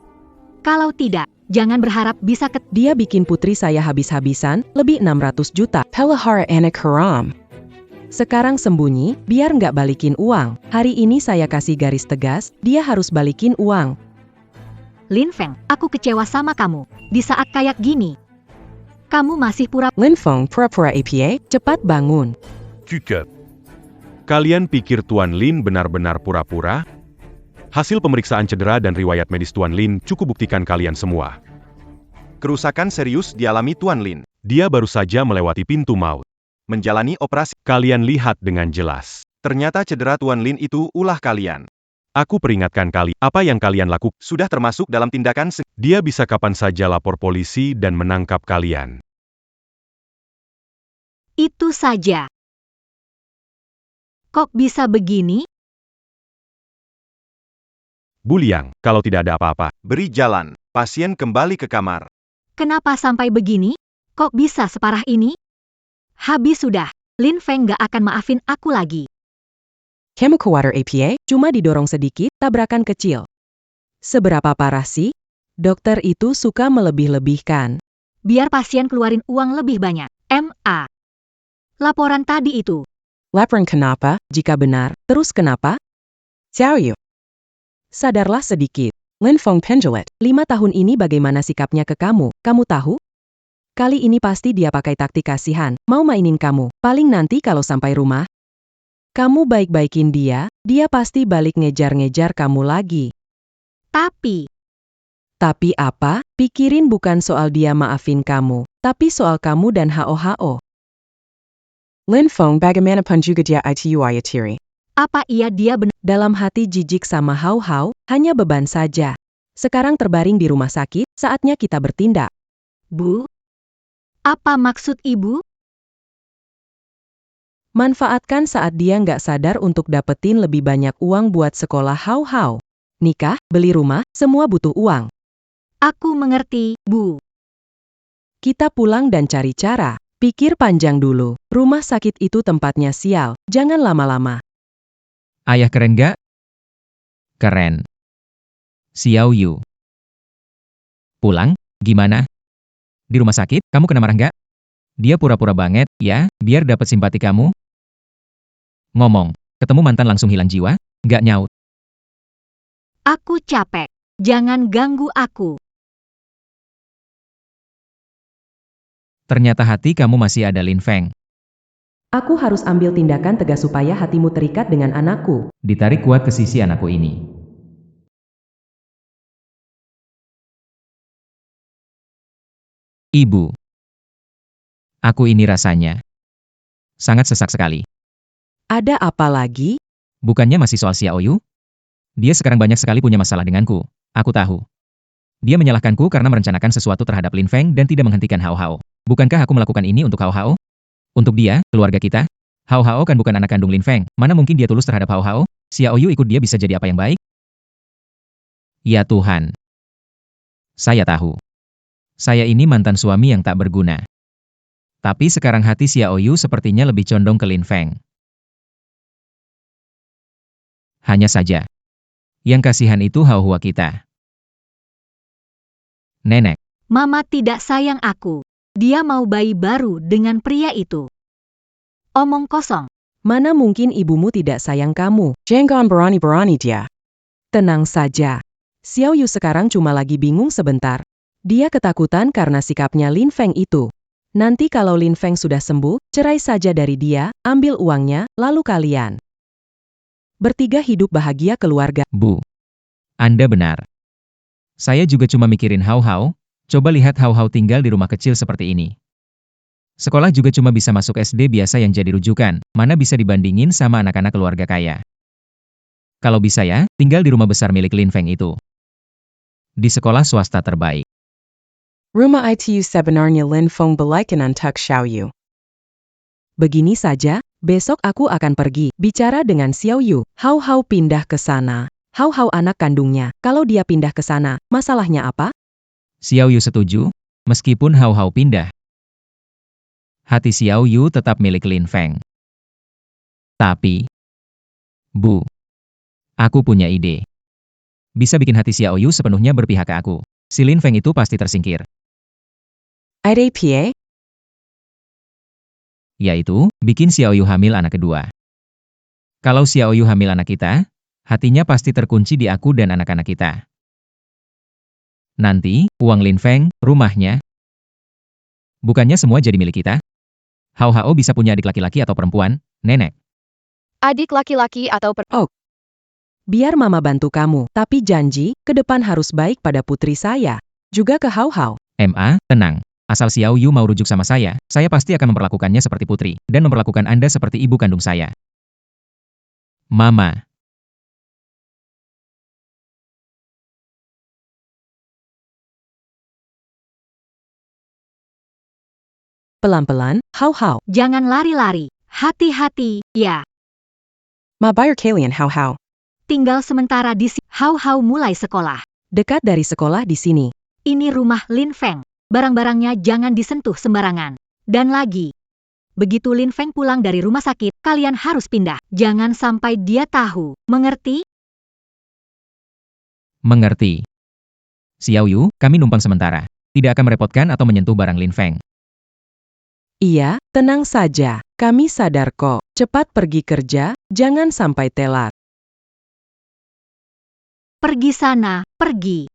E: Kalau tidak, jangan berharap bisa
D: Dia bikin putri saya habis-habisan, lebih 600 juta. Pelahara anak haram. Sekarang sembunyi, biar nggak balikin uang. Hari ini saya kasih garis tegas, dia harus balikin uang.
E: Lin Feng, aku kecewa sama kamu. Di saat kayak gini, kamu masih
D: Lin Feng pura-pura APA, cepat bangun.
B: Cukup. Kalian pikir Tuan Lin benar-benar pura-pura? Hasil pemeriksaan cedera dan riwayat medis Tuan Lin cukup buktikan kalian semua.
A: Kerusakan serius dialami Tuan Lin.
B: Dia baru saja melewati pintu maut.
A: menjalani operasi.
B: Kalian lihat dengan jelas.
A: Ternyata cedera Tuan Lin itu ulah kalian.
B: Aku peringatkan kalian, apa yang kalian lakukan
A: Sudah termasuk dalam tindakan
B: dia bisa kapan saja lapor polisi dan menangkap kalian.
E: Itu saja. Kok bisa begini?
B: Bu Liang, kalau tidak ada apa-apa,
A: Beri jalan. Pasien kembali ke kamar.
E: Kenapa sampai begini? Kok bisa separah ini? Habis sudah. Lin Feng gak akan maafin aku lagi.
D: Chemical water APA, cuma didorong sedikit, tabrakan kecil. Seberapa parah sih? Dokter itu suka melebih-lebihkan.
E: Biar pasien keluarin uang lebih banyak. MA. Laporan tadi itu.
D: Laporan kenapa? Jika benar, terus kenapa? Xiao Yu. Sadarlah sedikit. Lin Feng Pendulet, 5 tahun ini bagaimana sikapnya ke kamu, kamu tahu? Kali ini pasti dia pakai taktik kasihan, mau mainin kamu. Paling nanti kalau sampai rumah, kamu baik-baikin dia pasti balik ngejar-ngejar kamu lagi.
E: Tapi
D: Apa? Pikirin bukan soal dia maafin kamu, tapi soal kamu dan HOHO. Lin Feng bagaimanapun juga dia itu Ayatiri.
E: apa dia benar?
D: Dalam hati jijik sama Hao, hanya beban saja. Sekarang terbaring di rumah sakit, saatnya kita bertindak.
E: Bu? Apa maksud ibu?
D: Manfaatkan saat dia nggak sadar untuk dapetin lebih banyak uang buat sekolah Hao. Nikah, beli rumah, semua butuh uang.
E: Aku mengerti, Bu.
D: Kita pulang dan cari cara. Pikir panjang dulu. Rumah sakit itu tempatnya sial, jangan lama-lama.
F: Ayah keren gak? Keren. Xiao Yu. Pulang? Gimana? Di rumah sakit, kamu kena marah gak? Dia pura-pura banget, ya, biar dapat simpati kamu. Ngomong, ketemu mantan langsung hilang jiwa? Gak nyaut.
E: Aku capek. Jangan ganggu aku.
F: Ternyata hati kamu masih ada Lin Feng.
D: Aku harus ambil tindakan tegas supaya hatimu terikat dengan anakku.
F: Ditarik kuat ke sisi anakku ini. Ibu. Aku ini rasanya sangat sesak sekali.
D: Ada apa lagi?
F: Bukannya masih soal Xiao Yu? Dia sekarang banyak sekali punya masalah denganku. Aku tahu. Dia menyalahkanku karena merencanakan sesuatu terhadap Lin Feng dan tidak menghentikan Hao. Bukankah aku melakukan ini untuk Hao? Untuk dia, keluarga kita? Hao kan bukan anak kandung Lin Feng. Mana mungkin dia tulus terhadap Hao? Xiao Yu ikut dia bisa jadi apa yang baik? Ya Tuhan. Saya tahu. Saya ini mantan suami yang tak berguna. Tapi sekarang hati Xiao Yu sepertinya lebih condong ke Lin Feng. Hanya saja. Yang kasihan itu Hao kita. Nenek.
E: Mama tidak sayang aku. Dia mau bayi baru dengan pria itu. Omong kosong.
D: Mana mungkin ibumu tidak sayang kamu? Jangan berani-berani dia. Tenang saja. Xiao Yu sekarang cuma lagi bingung sebentar. Dia ketakutan karena sikapnya Lin Feng itu. Nanti kalau Lin Feng sudah sembuh, cerai saja dari dia, ambil uangnya, lalu kalian bertiga hidup bahagia keluarga.
F: Bu. Anda benar. Saya juga cuma mikirin Hao. Coba lihat Hao tinggal di rumah kecil seperti ini. Sekolah juga cuma bisa masuk SD biasa yang jadi rujukan, mana bisa dibandingin sama anak-anak keluarga kaya. Kalau bisa ya, tinggal di rumah besar milik Lin Feng itu. Di sekolah swasta terbaik.
D: Rumah itu sebenarnya Lin Feng belikan untuk Xiao Yu. Begini saja, besok aku akan pergi, bicara dengan Xiao Yu. Hao pindah ke sana. Hao anak kandungnya, kalau dia pindah ke sana, masalahnya apa?
F: Xiao Yu setuju, meskipun Hao pindah. Hati Xiao Yu tetap milik Lin Feng. Tapi, Bu, aku punya ide. Bisa bikin hati Xiao Yu sepenuhnya berpihak ke aku. Si Lin Feng itu pasti tersingkir.
D: Ada PA?
F: Yaitu, bikin Xiao Yu hamil anak kedua. Kalau Xiao Yu hamil anak kita, hatinya pasti terkunci di aku dan anak-anak kita. Nanti, uang Lin Feng, rumahnya, bukannya semua jadi milik kita? Hao bisa punya adik laki-laki atau perempuan, nenek?
H: Adik laki-laki atau
D: Biar mama bantu kamu, tapi janji, ke depan harus baik pada putri saya. Juga ke Hao.
F: MA, tenang. Asal Xiao Yu mau rujuk sama saya pasti akan memperlakukannya seperti putri, dan memperlakukan Anda seperti ibu kandung saya. Mama.
D: Pelan-pelan, Hau-Hau.
E: Jangan lari-lari. Hati-hati, ya.
D: Mabayar kalian Hau-Hau.
E: Tinggal sementara di sini. Hau-Hau mulai sekolah.
D: Dekat dari sekolah di sini.
E: Ini rumah Lin Feng. Barang-barangnya jangan disentuh sembarangan. Dan lagi, begitu Lin Feng pulang dari rumah sakit, kalian harus pindah. Jangan sampai dia tahu. Mengerti?
F: Mengerti. Xiao Yu, kami numpang sementara. Tidak akan merepotkan atau menyentuh barang Lin Feng.
D: Iya, tenang saja. Kami sadar kok. Cepat pergi kerja, jangan sampai telat.
E: Pergi sana, pergi.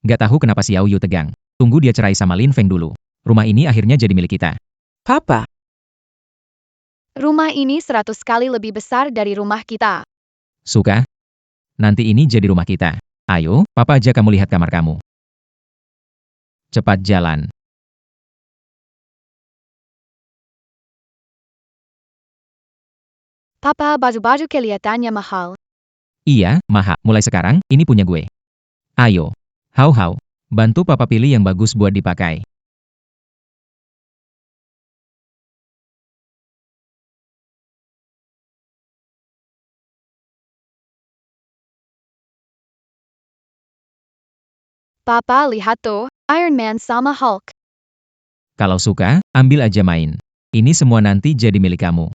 F: Gak tahu kenapa Xiao Yu tegang. Tunggu dia cerai sama Lin Feng dulu. Rumah ini akhirnya jadi milik kita.
D: Papa,
H: Rumah ini 100 kali lebih besar dari rumah kita.
F: Suka? Nanti ini jadi rumah kita. Ayo, papa ajak kamu lihat kamar kamu. Cepat jalan.
H: Papa, baju-baju kelihatannya mahal.
F: Iya, mahal. Mulai sekarang, ini punya gue. Ayo. Hau-Hau. Bantu papa pilih yang bagus buat dipakai.
H: Papa, lihat tuh, Iron Man sama Hulk.
F: Kalau suka, ambil aja main. Ini semua nanti jadi milik kamu.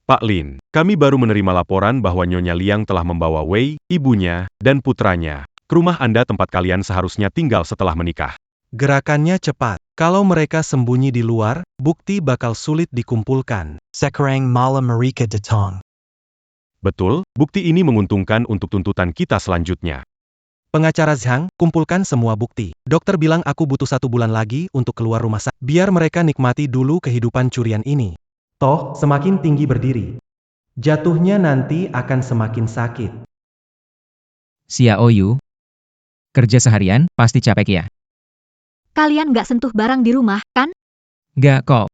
B: Pak Lin, kami baru menerima laporan bahwa Nyonya Liang telah membawa Wei, ibunya, dan putranya ke rumah Anda tempat kalian seharusnya tinggal setelah menikah.
C: Gerakannya cepat. Kalau mereka sembunyi di luar, bukti bakal sulit dikumpulkan.
G: Sekarang malam mereka datang.
B: Betul, bukti ini menguntungkan untuk tuntutan kita selanjutnya.
C: Pengacara Zhang, kumpulkan semua bukti. Dokter bilang aku butuh 1 bulan lagi untuk keluar rumah sakit. Biar mereka nikmati dulu kehidupan curian ini. Toh, semakin tinggi berdiri, jatuhnya nanti akan semakin sakit.
F: Xiao Yu. Kerja seharian, pasti capek ya?
E: Kalian nggak sentuh barang di rumah, kan?
F: Gak kok.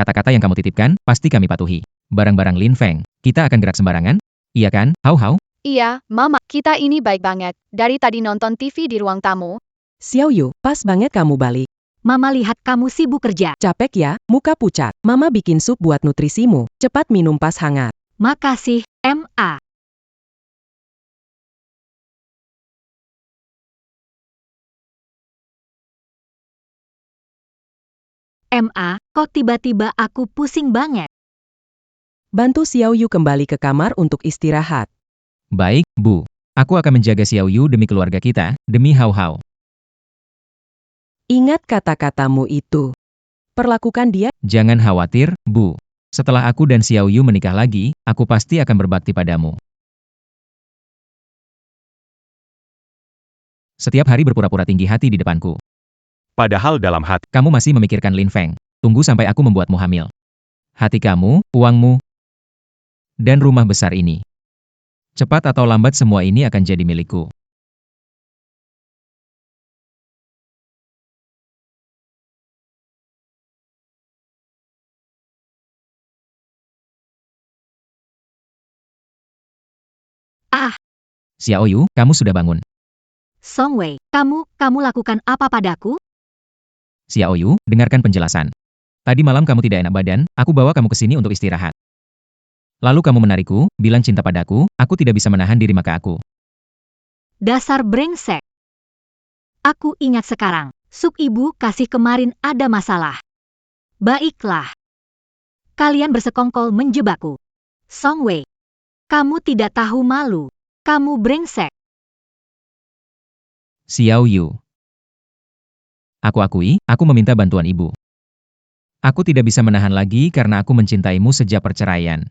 F: Kata-kata yang kamu titipkan, pasti kami patuhi. Barang-barang Lin Feng, kita akan gerak sembarangan? Iya kan, Hau-Hau?
H: Iya, Mama, kita ini baik banget. Dari tadi nonton TV di ruang tamu.
D: Xiao Yu, pas banget kamu balik.
E: Mama lihat kamu sibuk kerja.
D: Capek ya, muka pucat. Mama bikin sup buat nutrisimu. Cepat minum pas hangat.
E: Makasih, Ma. Ma, kok tiba-tiba aku pusing banget.
D: Bantu Xiao Yu kembali ke kamar untuk istirahat.
F: Baik, Bu. Aku akan menjaga Xiao Yu demi keluarga kita, demi Hau-Hau.
D: Ingat kata-katamu itu. Perlakukan dia.
F: Jangan khawatir, Bu. Setelah aku dan Xiao Yu menikah lagi, aku pasti akan berbakti padamu. Setiap hari berpura-pura tinggi hati di depanku.
B: Padahal dalam hati,
F: Kamu masih memikirkan Lin Feng. Tunggu sampai aku membuatmu hamil. Hati kamu, uangmu, dan rumah besar ini. Cepat atau lambat semua ini akan jadi milikku.
E: Ah,
F: Xiao Yu, kamu sudah bangun.
E: Song Wei, kamu lakukan apa padaku?
F: Xiao Yu, dengarkan penjelasan. Tadi malam kamu tidak enak badan, aku bawa kamu ke sini untuk istirahat. Lalu kamu menarikku, bilang cinta padaku, aku tidak bisa menahan diri maka aku.
E: Dasar brengsek. Aku ingat sekarang, sup ibu kasih kemarin ada masalah. Baiklah. Kalian bersekongkol menjebakku. Song Wei, kamu tidak tahu malu. Kamu brengsek.
F: Xiao Yu. Aku akui, aku meminta bantuan ibu. Aku tidak bisa menahan lagi karena aku mencintaimu sejak perceraian.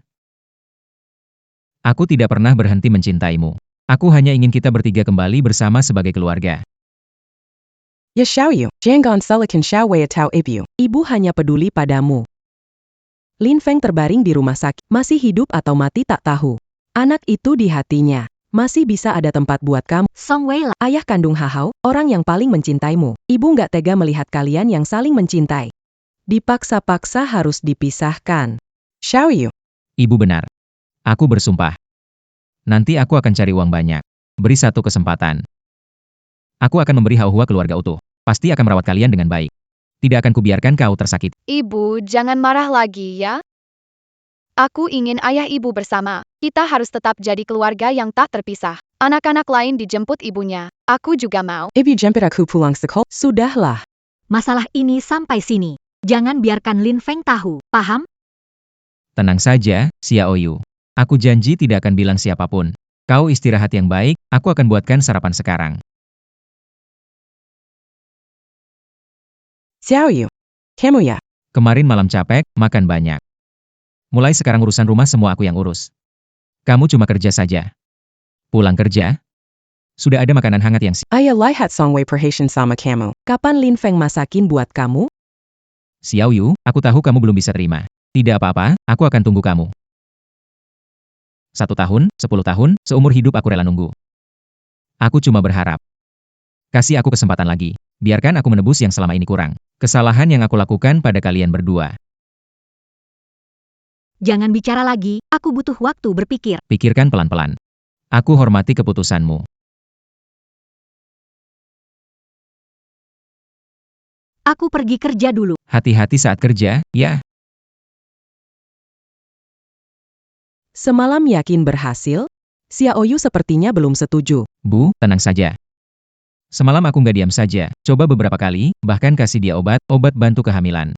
F: Aku tidak pernah berhenti mencintaimu. Aku hanya ingin kita bertiga kembali bersama sebagai keluarga.
D: Ya Xiao Yu, jangan salahkan Xiao Wei atau ibu. Ibu hanya peduli padamu. Lin Feng terbaring di rumah sakit, masih hidup atau mati tak tahu. Anak itu di hatinya. Masih bisa ada tempat buat kamu.
E: Song Wei lah.
D: Ayah kandung Hahao, orang yang paling mencintaimu. Ibu nggak tega melihat kalian yang saling mencintai. Dipaksa-paksa harus dipisahkan. Xiao Yu.
F: Ibu benar. Aku bersumpah. Nanti aku akan cari uang banyak. Beri satu kesempatan. Aku akan memberi Hao Hua keluarga utuh. Pasti akan merawat kalian dengan baik. Tidak akan kubiarkan kau tersakiti.
H: Ibu, jangan marah lagi ya. Aku ingin ayah ibu bersama. Kita harus tetap jadi keluarga yang tak terpisah. Anak-anak lain dijemput ibunya. Aku juga mau.
D: Ibu jemput aku pulang sekolah. Sudahlah.
E: Masalah ini sampai sini. Jangan biarkan Lin Feng tahu, paham?
F: Tenang saja, Xiao Yu. Aku janji tidak akan bilang siapapun. Kau istirahat yang baik, aku akan buatkan sarapan sekarang.
D: Xiao Yu. Kamu ya?
F: Kemarin malam capek, makan banyak. Mulai sekarang urusan rumah semua aku yang urus. Kamu cuma kerja saja. Pulang kerja, sudah ada makanan hangat yang
D: Ayah lihat Song Wei perhatian sama kamu. Kapan Lin Feng masakin buat kamu?
F: Xiao Yu, aku tahu kamu belum bisa terima. Tidak apa-apa, aku akan tunggu kamu. 1 tahun, 10 tahun, seumur hidup aku rela nunggu. Aku cuma berharap. Kasih aku kesempatan lagi. Biarkan aku menebus yang selama ini kurang. Kesalahan yang aku lakukan pada kalian berdua.
E: Jangan bicara lagi, aku butuh waktu berpikir.
F: Pikirkan pelan-pelan. Aku hormati keputusanmu.
E: Aku pergi kerja dulu.
F: Hati-hati saat kerja, ya.
D: Semalam yakin berhasil? Xiao Yu sepertinya belum setuju.
F: Bu, tenang saja. Semalam aku nggak diam saja. Coba beberapa kali, bahkan kasih dia obat bantu kehamilan.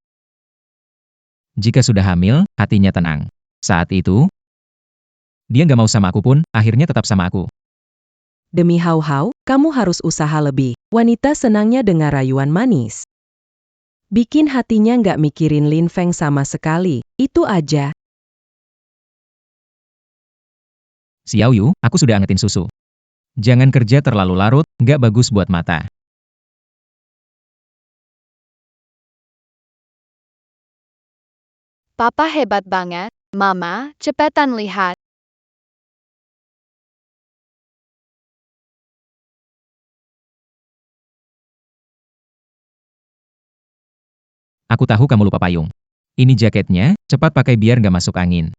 F: Jika sudah hamil, hatinya tenang. Saat itu, dia nggak mau sama aku pun, akhirnya tetap sama aku.
D: Demi Hao Hao, kamu harus usaha lebih. Wanita senangnya dengar rayuan manis. Bikin hatinya nggak mikirin Lin Feng sama sekali. Itu aja.
F: Xiao Yu, aku sudah angetin susu. Jangan kerja terlalu larut, nggak bagus buat mata.
H: Papa hebat banget. Mama, cepetan lihat.
F: Aku tahu kamu lupa payung. Ini jaketnya, cepat pakai biar nggak masuk angin.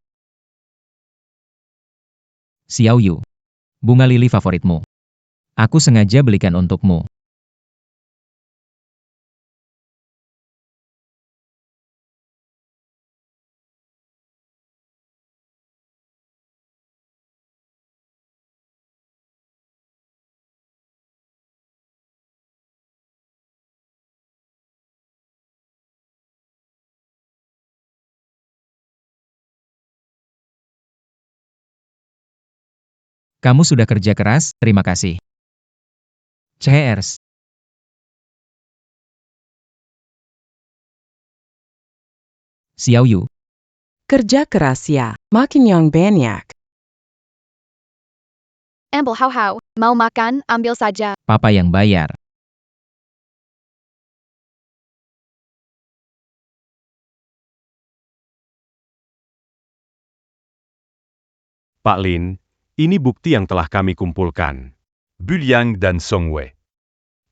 F: Xiao Yu. Bunga lili favoritmu. Aku sengaja belikan untukmu. Kamu sudah kerja keras, terima kasih. Cheers. Xiao Yu.
D: Kerja keras ya. Makin yang banyak.
H: Ambil Hao Hao, mau makan, ambil saja.
F: Papa yang bayar.
B: Pak Lin, ini bukti yang telah kami kumpulkan. Buliang dan Song Wei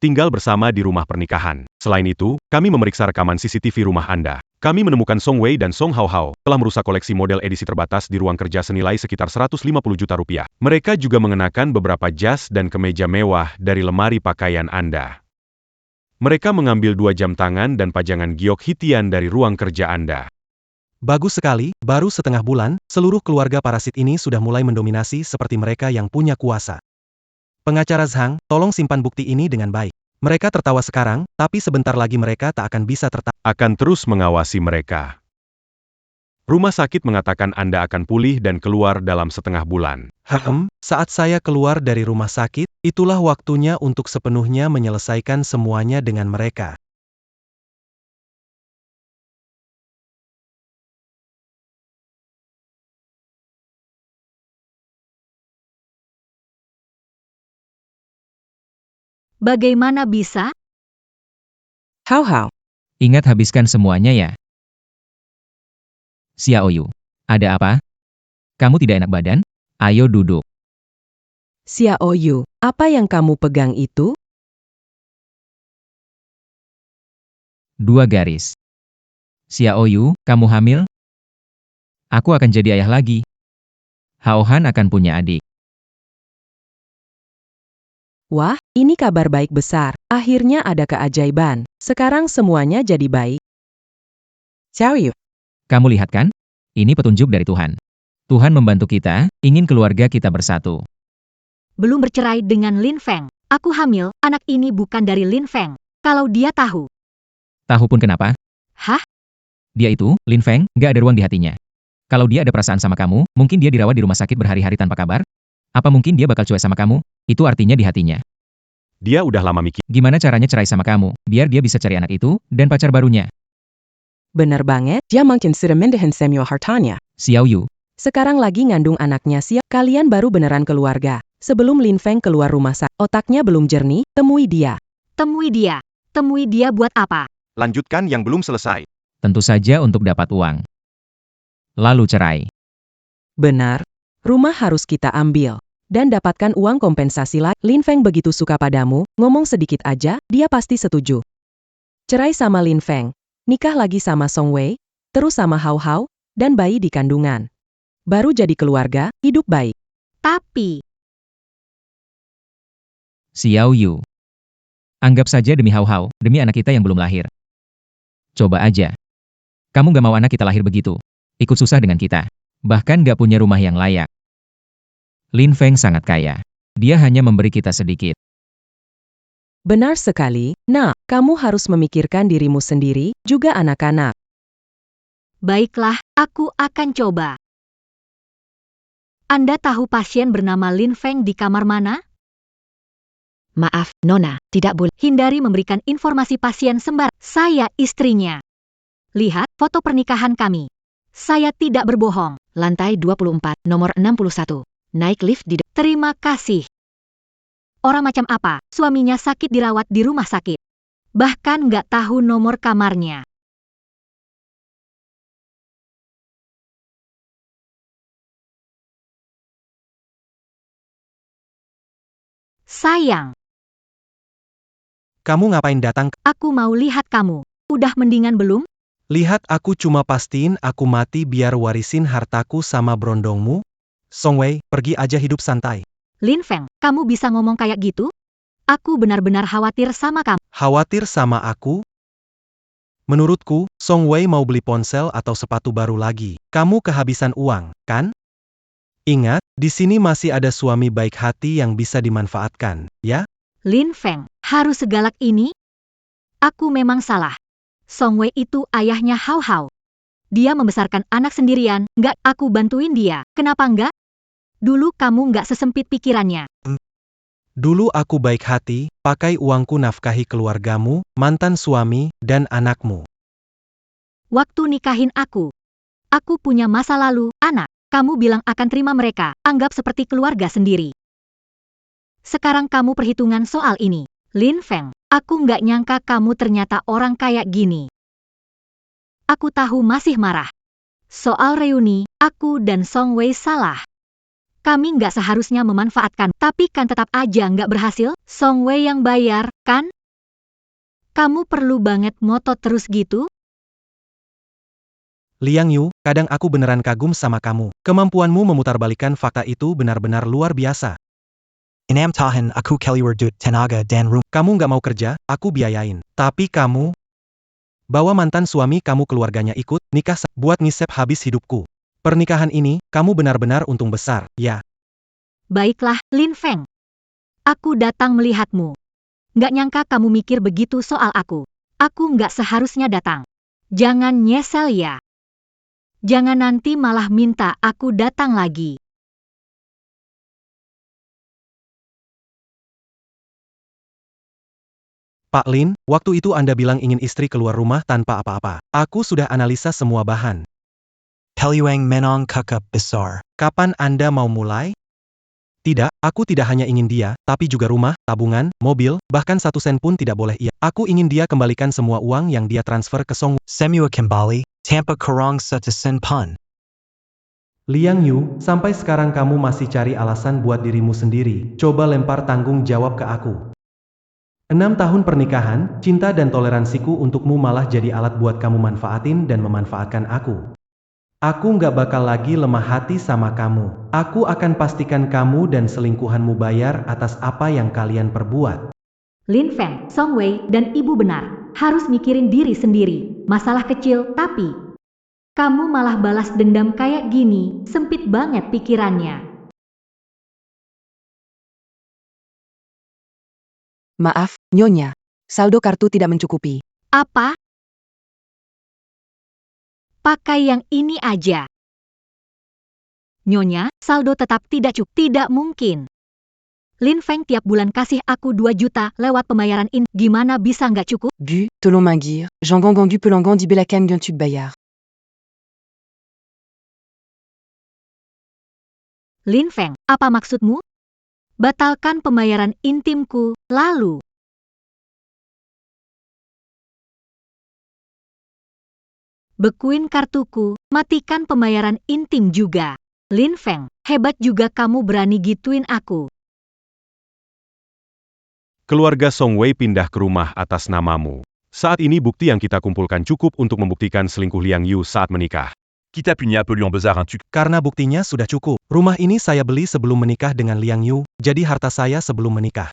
B: tinggal bersama di rumah pernikahan. Selain itu, kami memeriksa rekaman CCTV rumah Anda. Kami menemukan Song Wei dan Song Hao Hao telah merusak koleksi model edisi terbatas di ruang kerja senilai sekitar 150 juta rupiah. Mereka juga mengenakan beberapa jas dan kemeja mewah dari lemari pakaian Anda. Mereka mengambil 2 jam tangan dan pajangan giok hitian dari ruang kerja Anda.
C: Bagus sekali, baru setengah bulan, seluruh keluarga parasit ini sudah mulai mendominasi seperti mereka yang punya kuasa. Pengacara Zhang, tolong simpan bukti ini dengan baik. Mereka tertawa sekarang, tapi sebentar lagi mereka tak akan bisa tertawa.
B: Akan terus mengawasi mereka. Rumah sakit mengatakan Anda akan pulih dan keluar dalam setengah bulan.
C: Saat saya keluar dari rumah sakit, itulah waktunya untuk sepenuhnya menyelesaikan semuanya dengan mereka.
E: Bagaimana bisa?
D: Hao Hao.
F: Ingat habiskan semuanya ya. Xiaoyu, ada apa? Kamu tidak enak badan? Ayo duduk.
D: Xiaoyu, apa yang kamu pegang itu?
F: 2 garis. Xiaoyu, kamu hamil? Aku akan jadi ayah lagi. Haohan akan punya adik.
D: Wah, ini kabar baik besar. Akhirnya ada keajaiban. Sekarang semuanya jadi baik. Xiaoyu,
F: Kamu lihat kan? Ini petunjuk dari Tuhan. Tuhan membantu kita, ingin keluarga kita bersatu.
E: Belum bercerai dengan Lin Feng. Aku hamil, anak ini bukan dari Lin Feng. Kalau dia tahu.
F: Tahu pun kenapa?
E: Hah?
F: Dia itu, Lin Feng, gak ada ruang di hatinya. Kalau dia ada perasaan sama kamu, mungkin dia dirawat di rumah sakit berhari-hari tanpa kabar? Apa mungkin dia bakal cuek sama kamu? Itu artinya di hatinya.
B: Dia udah lama mikir.
F: Gimana caranya cerai sama kamu, biar dia bisa cari anak itu, dan pacar barunya?
D: benar banget. Dia makin sudah mendahan semua hartanya.
F: Xiaoyu,
D: Sekarang lagi ngandung anaknya Xia. Kalian baru beneran keluarga. Sebelum Lin Feng keluar rumah sakit, otaknya belum jernih, temui dia.
E: Temui dia. Temui dia buat apa?
A: Lanjutkan yang belum selesai.
F: tentu saja untuk dapat uang. Lalu cerai.
D: Benar. Rumah harus kita ambil. Dan dapatkan uang kompensasi lagi. Lin Feng begitu suka padamu, ngomong sedikit aja, dia pasti setuju. Cerai sama Lin Feng. Nikah lagi sama Song Wei, terus sama Hao Hao, dan bayi di kandungan. Baru jadi keluarga, hidup baik.
E: Tapi,
F: Xiaoyu. Anggap saja demi Hao-Hao, demi anak kita yang belum lahir. Coba aja. Kamu gak mau anak kita lahir begitu. Ikut susah dengan kita. Bahkan gak punya rumah yang layak. Lin Feng sangat kaya. Dia hanya memberi kita sedikit.
D: Benar sekali. Nah, kamu harus memikirkan dirimu sendiri, juga anak-anak.
E: baiklah, aku akan coba. Anda tahu pasien bernama Lin Feng di kamar mana?
I: Maaf, Nona, tidak boleh.
E: Hindari memberikan informasi pasien sembar. Saya istrinya. Lihat foto pernikahan kami. Saya tidak berbohong.
I: Lantai 24, nomor 61. Naik lift di
E: Terima kasih. Orang macam apa? Suaminya sakit dirawat di rumah sakit. Bahkan nggak tahu nomor kamarnya. Sayang,
C: Kamu ngapain datang?
E: aku mau lihat kamu. Udah mendingan belum?
C: Lihat aku cuma pastiin aku mati biar warisin hartaku sama berondongmu. Song Wei, pergi aja hidup santai.
E: Lin Feng, kamu bisa ngomong kayak gitu? Aku benar-benar khawatir sama kamu.
C: Khawatir sama aku? Menurutku, Song Wei mau beli ponsel atau sepatu baru lagi. Kamu kehabisan uang, kan? Ingat, di sini masih ada suami baik hati yang bisa dimanfaatkan, ya?
E: Lin Feng, harus segalak ini? Aku memang salah. Song Wei itu ayahnya Hao Hao. Dia membesarkan anak sendirian, nggak aku bantuin dia. Kenapa nggak? Dulu kamu nggak sesempit pikirannya.
C: Dulu aku baik hati, pakai uangku nafkahi keluargamu, mantan suami, dan anakmu.
E: Waktu nikahin aku punya masa lalu, anak. Kamu bilang akan terima mereka, anggap seperti keluarga sendiri. Sekarang kamu perhitungan soal ini. Lin Feng, aku nggak nyangka kamu ternyata orang kayak gini. Aku tahu masih marah. Soal reuni, aku dan Song Wei salah. Kami nggak seharusnya memanfaatkan, tapi kan tetap aja nggak berhasil. Song Wei yang bayar, kan? Kamu perlu banget ngotot terus gitu?
C: Liang Yu, kadang aku beneran kagum sama kamu. Kemampuanmu memutarbalikkan fakta itu benar-benar luar biasa.
G: Inam tahan aku keluar dut tenaga dan rum.
C: Kamu nggak mau kerja, aku biayain. Tapi kamu bawa mantan suami kamu keluarganya ikut, nikah buat ngisep habis hidupku. Pernikahan ini, kamu benar-benar untung besar, ya.
E: Baiklah, Lin Feng. Aku datang melihatmu. Nggak nyangka kamu mikir begitu soal aku. Aku nggak seharusnya datang. Jangan nyesel ya. Jangan nanti malah minta aku datang lagi.
C: Pak Lin, waktu itu Anda bilang ingin istri keluar rumah tanpa apa-apa. Aku sudah analisa semua bahan.
G: Peluang menang kakap besar.
C: Kapan Anda mau mulai? Tidak, aku tidak hanya ingin dia, tapi juga rumah, tabungan, mobil, bahkan 1 sen pun tidak boleh ia. Aku ingin dia kembalikan semua uang yang dia transfer ke Song.
G: Semua kembali, Tampa Karang Satasen Pun.
C: Liang Yu, sampai sekarang kamu masih cari alasan buat dirimu sendiri. Coba lempar tanggung jawab ke aku. 6 tahun pernikahan, cinta dan toleransiku untukmu malah jadi alat buat kamu manfaatin dan memanfaatkan aku. Aku nggak bakal lagi lemah hati sama kamu. Aku akan pastikan kamu dan selingkuhanmu bayar atas apa yang kalian perbuat.
E: Lin Feng, Song Wei, dan ibu benar. Harus mikirin diri sendiri. Masalah kecil, tapi kamu malah balas dendam kayak gini. Sempit banget pikirannya.
D: Maaf, Nyonya. Saldo kartu tidak mencukupi.
E: Apa? Pakai yang ini aja. Nyonya, saldo tetap tidak cukup. Tidak mungkin. Lin Feng tiap bulan kasih aku 2 juta lewat pembayaran in. Gimana bisa nggak cukup?
D: Gu, tolong manggir. Jean Gang Gangu Pelangan di Belakang Gantu Bayar.
E: Lin Feng, apa maksudmu? Batalkan pembayaran intimku, lalu bekuin kartuku, matikan pembayaran intim juga. Lin Feng, hebat juga kamu berani gituin aku.
B: Keluarga Song Wei pindah ke rumah atas namamu. Saat ini bukti yang kita kumpulkan cukup untuk membuktikan selingkuh Liang Yu saat menikah.
A: Kita punya peluang besar untuk...
C: Karena buktinya sudah cukup. Rumah ini saya beli sebelum menikah dengan Liang Yu, jadi harta saya sebelum menikah.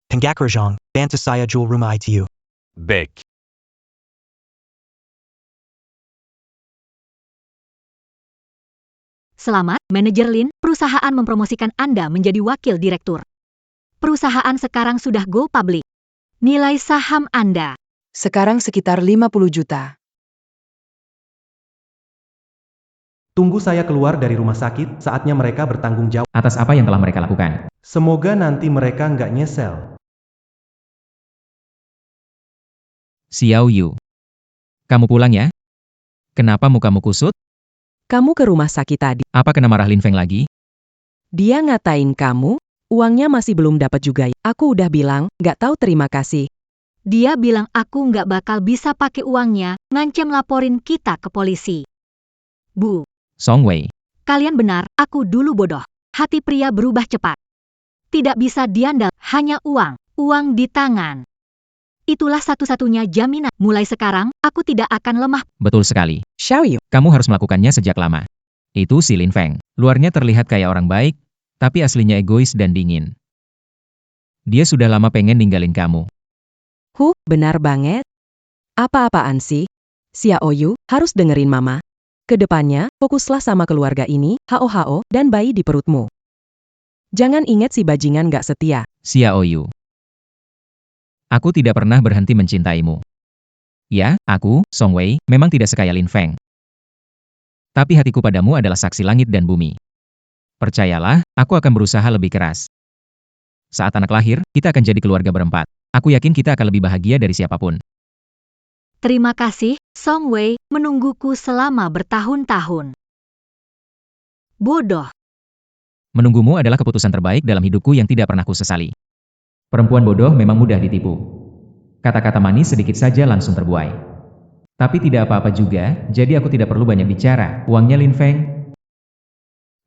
G: Pengakrajang, banta saya jual rumah itu.
B: Baik.
E: Selamat, Manajer Lin, perusahaan mempromosikan Anda menjadi wakil direktur. Perusahaan sekarang sudah go public. Nilai saham Anda
D: Sekarang sekitar 50 juta.
C: Tunggu saya keluar dari rumah sakit, saatnya mereka bertanggung jawab.
F: Atas apa yang telah mereka lakukan?
C: Semoga nanti mereka nggak nyesel.
F: Xiao Yu. Kamu pulang ya? Kenapa mukamu kusut?
D: Kamu ke rumah sakit tadi.
F: Apa kena marah Lin Feng lagi?
D: Dia ngatain kamu, uangnya masih belum dapat juga. Aku udah bilang, nggak tahu terima kasih.
E: Dia bilang aku nggak bakal bisa pakai uangnya, ngancem laporin kita ke polisi. Bu,
F: Song Wei.
E: kalian benar, aku dulu bodoh. Hati pria berubah cepat. Tidak bisa diandal, hanya uang, uang di tangan. Itulah satu-satunya jaminan. Mulai sekarang, aku tidak akan lemah.
F: Betul sekali.
D: Xiao Yu,
F: Kamu harus melakukannya sejak lama. Itu si Lin Feng. Luarnya terlihat kayak orang baik, tapi aslinya egois dan dingin. Dia sudah lama pengen ninggalin kamu.
D: benar banget. Apa-apaan sih? Xiao Yu, harus dengerin mama. Kedepannya, fokuslah sama keluarga ini, HO-HO, dan bayi di perutmu. Jangan ingat si bajingan gak setia.
F: Xiao Yu. Aku tidak pernah berhenti mencintaimu. Ya, aku, Song Wei, memang tidak sekaya Lin Feng. Tapi hatiku padamu adalah saksi langit dan bumi. Percayalah, aku akan berusaha lebih keras. Saat anak lahir, kita akan jadi keluarga berempat. Aku yakin kita akan lebih bahagia dari siapapun.
E: Terima kasih, Song Wei, menungguku selama bertahun-tahun. Bodoh.
F: Menunggumu adalah keputusan terbaik dalam hidupku yang tidak pernah kusesali. Perempuan bodoh memang mudah ditipu. Kata-kata manis sedikit saja langsung terbuai. Tapi tidak apa-apa juga, jadi aku tidak perlu banyak bicara. Uangnya Lin Feng.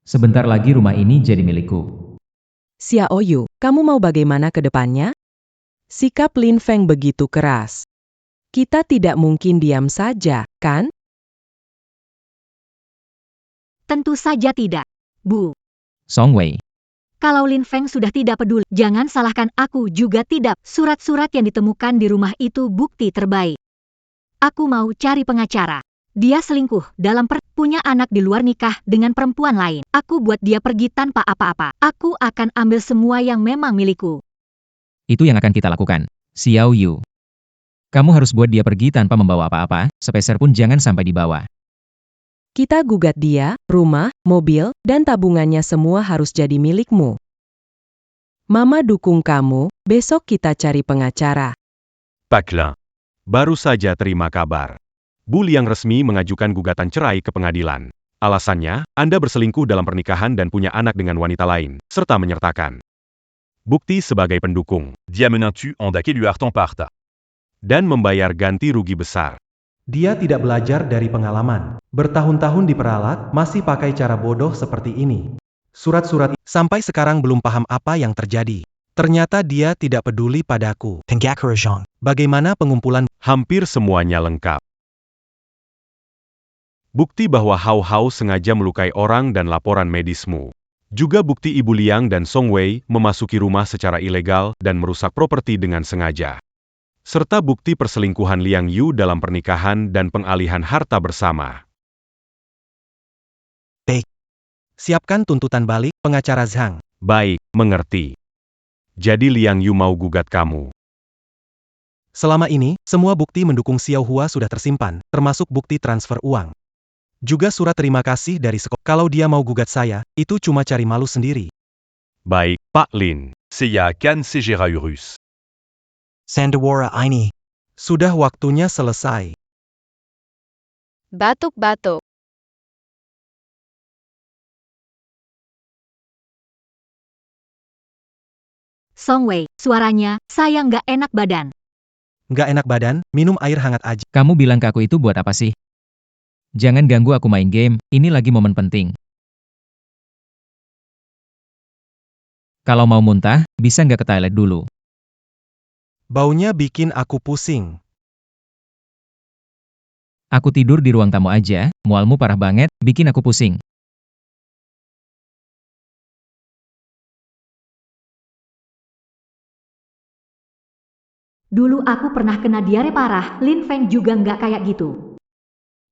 F: Sebentar lagi rumah ini jadi milikku.
D: Xiao Yu, kamu mau bagaimana ke depannya? Sikap Lin Feng begitu keras. Kita tidak mungkin diam saja, kan?
E: Tentu saja tidak, Bu.
F: Song Wei.
E: Kalau Lin Feng sudah tidak peduli, jangan salahkan aku juga tidak. Surat-surat yang ditemukan di rumah itu bukti terbaik. Aku mau cari pengacara. Dia selingkuh dalam punya anak di luar nikah dengan perempuan lain. Aku buat dia pergi tanpa apa-apa. Aku akan ambil semua yang memang milikku.
F: Itu yang akan kita lakukan. Xiao Yu. Kamu harus buat dia pergi tanpa membawa apa-apa, sepeser pun jangan sampai dibawa.
D: Kita gugat dia, rumah, mobil, dan tabungannya semua harus jadi milikmu. Mama dukung kamu, besok kita cari pengacara.
B: Pakla. Baru saja terima kabar. Bu Liang resmi mengajukan gugatan cerai ke pengadilan. Alasannya, Anda berselingkuh dalam pernikahan dan punya anak dengan wanita lain, serta menyertakan bukti sebagai pendukung.
A: Dia menantu anda keluar ton parta.
B: Dan membayar ganti rugi besar.
C: Dia tidak belajar dari pengalaman. Bertahun-tahun diperalat, masih pakai cara bodoh seperti ini. Surat-surat sampai sekarang belum paham apa yang terjadi. Ternyata dia tidak peduli padaku.
G: Pengakarajong.
C: Bagaimana pengumpulan?
B: Hampir semuanya lengkap. Bukti bahwa Hao Hao sengaja melukai orang dan laporan medismu. Juga bukti Ibu Liang dan Song Wei memasuki rumah secara ilegal dan merusak properti dengan sengaja. Serta bukti perselingkuhan Liang Yu dalam pernikahan dan pengalihan harta bersama.
C: Siapkan tuntutan balik, pengacara Zhang.
B: Baik, mengerti. Jadi Liang Yu mau gugat kamu.
C: Selama ini, semua bukti mendukung Xiao Hua sudah tersimpan, termasuk bukti transfer uang. Juga surat terima kasih dari sekolah. Kalau dia mau gugat saya, itu cuma cari malu sendiri.
B: Baik, Pak Lin. Silakan segera urus.
G: Sandawara ini.
C: Sudah waktunya selesai.
H: Batuk-batuk.
E: Song Wei, suaranya, saya nggak enak badan.
C: Nggak enak badan, minum air hangat aja.
F: Kamu bilang ke aku itu buat apa sih? Jangan ganggu aku main game, ini lagi momen penting. Kalau mau muntah, bisa nggak ke toilet dulu?
C: Baunya bikin aku pusing.
F: Aku tidur di ruang tamu aja, mualmu parah banget, bikin aku pusing.
E: Dulu aku pernah kena diare parah, Lin Feng juga nggak kayak gitu.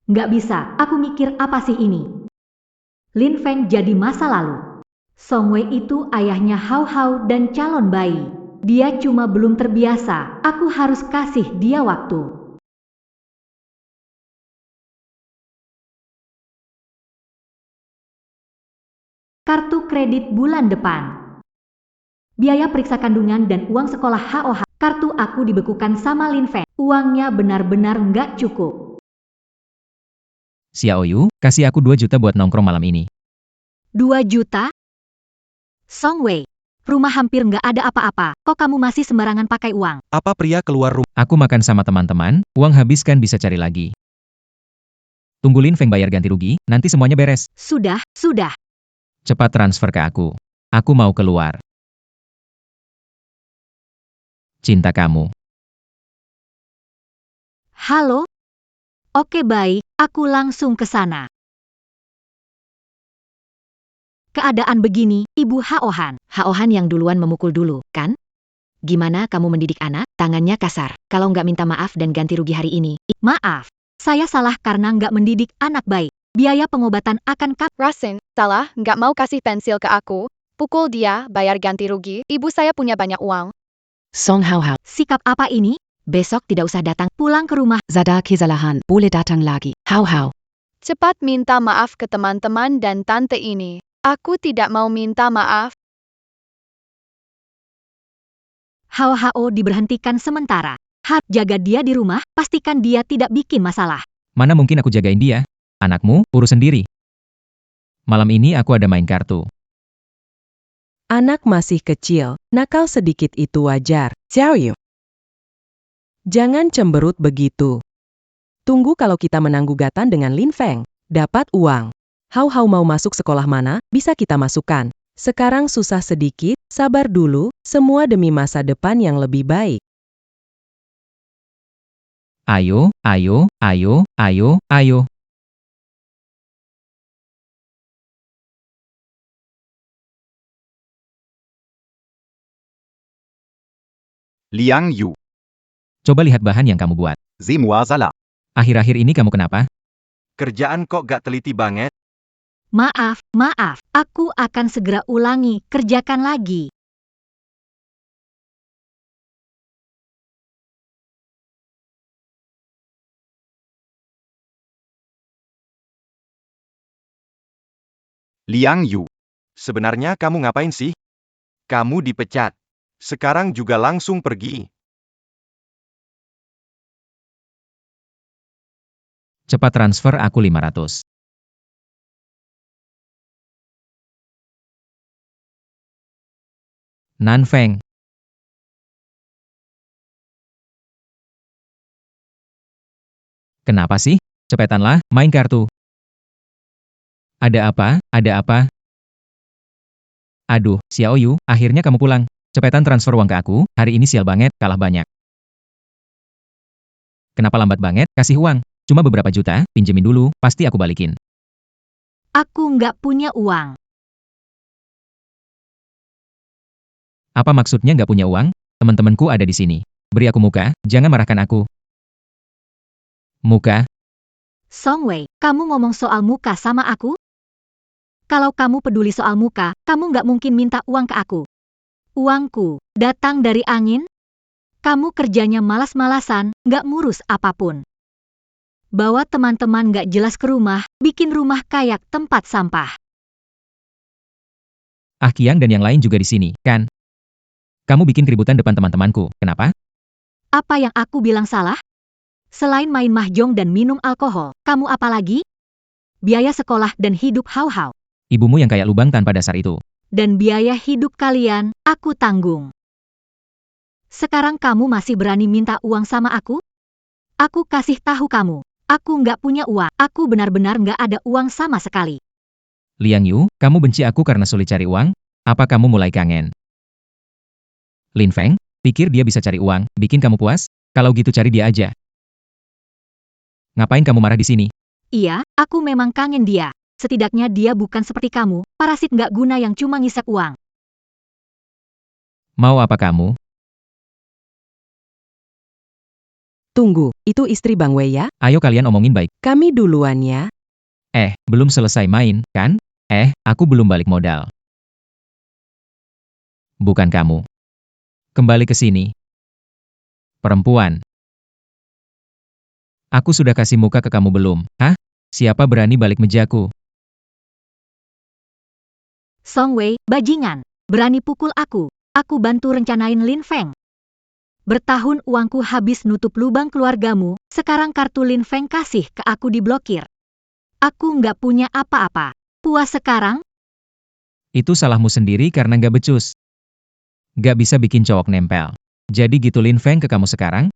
E: Nggak bisa, aku mikir apa sih ini? Lin Feng jadi masa lalu. Song Wei itu ayahnya Hao Hao dan calon bayi. Dia cuma belum terbiasa, aku harus kasih dia waktu. Kartu kredit bulan depan. Biaya periksa kandungan dan uang sekolah HOH. Kartu aku dibekukan sama Lin Feng. Uangnya benar-benar nggak cukup.
F: Xiao Yu, kasih aku 2 juta buat nongkrong malam ini.
E: 2 juta? Song Wei, rumah hampir nggak ada apa-apa, kok kamu masih sembarangan pakai uang?
C: Apa pria keluar rumah?
F: Aku makan sama teman-teman, uang habis kan bisa cari lagi. Tunggu Lin Feng bayar ganti rugi, nanti semuanya beres.
E: Sudah.
F: Cepat transfer ke aku. Aku mau keluar. Cinta kamu.
E: Halo? Oke baik, aku langsung ke sana. Keadaan begini, Ibu Haohan.
I: Haohan yang duluan memukul dulu, kan? Gimana kamu mendidik anak? Tangannya kasar. Kalau nggak minta maaf dan ganti rugi hari ini.
E: Maaf, saya salah karena nggak mendidik anak baik. Biaya pengobatan akan
H: Rasin, salah, nggak mau kasih pensil ke aku. Pukul dia, bayar ganti rugi. Ibu saya punya banyak uang.
I: Song Hao Hao.
E: Sikap apa ini?
I: Besok tidak usah datang.
E: Pulang ke rumah.
I: Zadar kesalahan. Boleh datang lagi. Hao Hao.
H: Cepat minta maaf ke teman-teman dan tante ini. Aku tidak mau minta maaf.
E: Hao Hao diberhentikan sementara. Jaga dia di rumah, pastikan dia tidak bikin masalah.
F: Mana mungkin aku jagain dia? Anakmu, urus sendiri. Malam ini aku ada main kartu.
D: Anak masih kecil, nakal sedikit itu wajar. Xiao Yu. Jangan cemberut begitu. Tunggu kalau kita menang gugatan dengan Lin Feng. Dapat uang. Hao Hao mau masuk sekolah mana, bisa kita masukkan. Sekarang susah sedikit, sabar dulu, semua demi masa depan yang lebih baik.
F: Ayo, ayo, ayo, ayo, ayo.
J: Liang Yu.
F: Coba lihat bahan yang kamu buat.
J: C'est-moi Salah.
F: Akhir-akhir ini kamu kenapa?
A: Kerjaan kok gak teliti banget?
E: Maaf, aku akan segera ulangi, kerjakan lagi.
J: Liang Yu.
A: Sebenarnya kamu ngapain sih? Kamu dipecat. Sekarang juga langsung pergi.
F: Cepat transfer aku 500. Nan Feng. Kenapa sih? Cepetanlah, main kartu. Ada apa? Ada apa? Aduh, Xiaoyu, akhirnya kamu pulang. Cepetan transfer uang ke aku, hari ini sial banget, kalah banyak. Kenapa lambat banget? Kasih uang. Cuma beberapa juta, pinjemin dulu, pasti aku balikin.
E: Aku nggak punya uang.
F: Apa maksudnya nggak punya uang? Teman-temanku ada di sini. Beri aku muka, jangan marahkan aku. Muka?
E: Songwei, kamu ngomong soal muka sama aku? Kalau kamu peduli soal muka, kamu nggak mungkin minta uang ke aku. Uangku datang dari angin? Kamu kerjanya malas-malasan, nggak ngurus apapun. Bawa teman-teman nggak jelas ke rumah, bikin rumah kayak tempat sampah.
F: Ah Qiang dan yang lain juga di sini, kan? Kamu bikin keributan depan teman-temanku, kenapa?
E: Apa yang aku bilang salah? Selain main mahjong dan minum alkohol, kamu apa lagi? Biaya sekolah dan hidup hau-hau.
F: Ibumu yang kayak lubang tanpa dasar itu.
E: Dan biaya hidup kalian, aku tanggung. Sekarang kamu masih berani minta uang sama aku? Aku kasih tahu kamu, aku nggak punya uang. Aku benar-benar nggak ada uang sama sekali.
F: Liang Yu, kamu benci aku karena sulit cari uang? Apa kamu mulai kangen? Lin Feng, pikir dia bisa cari uang, bikin kamu puas? Kalau gitu cari dia aja. Ngapain kamu marah di sini?
E: Iya, aku memang kangen dia. Setidaknya dia bukan seperti kamu, parasit nggak guna yang cuma ngisap uang.
F: Mau apa kamu?
D: Tunggu, itu istri Bang Wei ya?
F: Ayo kalian omongin baik.
D: Kami duluan ya.
F: Belum selesai main, kan? Aku belum balik modal. Bukan kamu. Kembali ke sini. Perempuan. Aku sudah kasih muka ke kamu belum? Hah? Siapa berani balik mejaku?
E: Songwei, bajingan, berani pukul aku. Aku bantu rencanain Lin Feng. Bertahun uangku habis nutup lubang keluargamu, sekarang kartu Lin Feng kasih ke aku diblokir. Aku nggak punya apa-apa. Puas sekarang?
F: Itu salahmu sendiri karena nggak becus. Nggak bisa bikin cowok nempel. Jadi gitu Lin Feng ke kamu sekarang?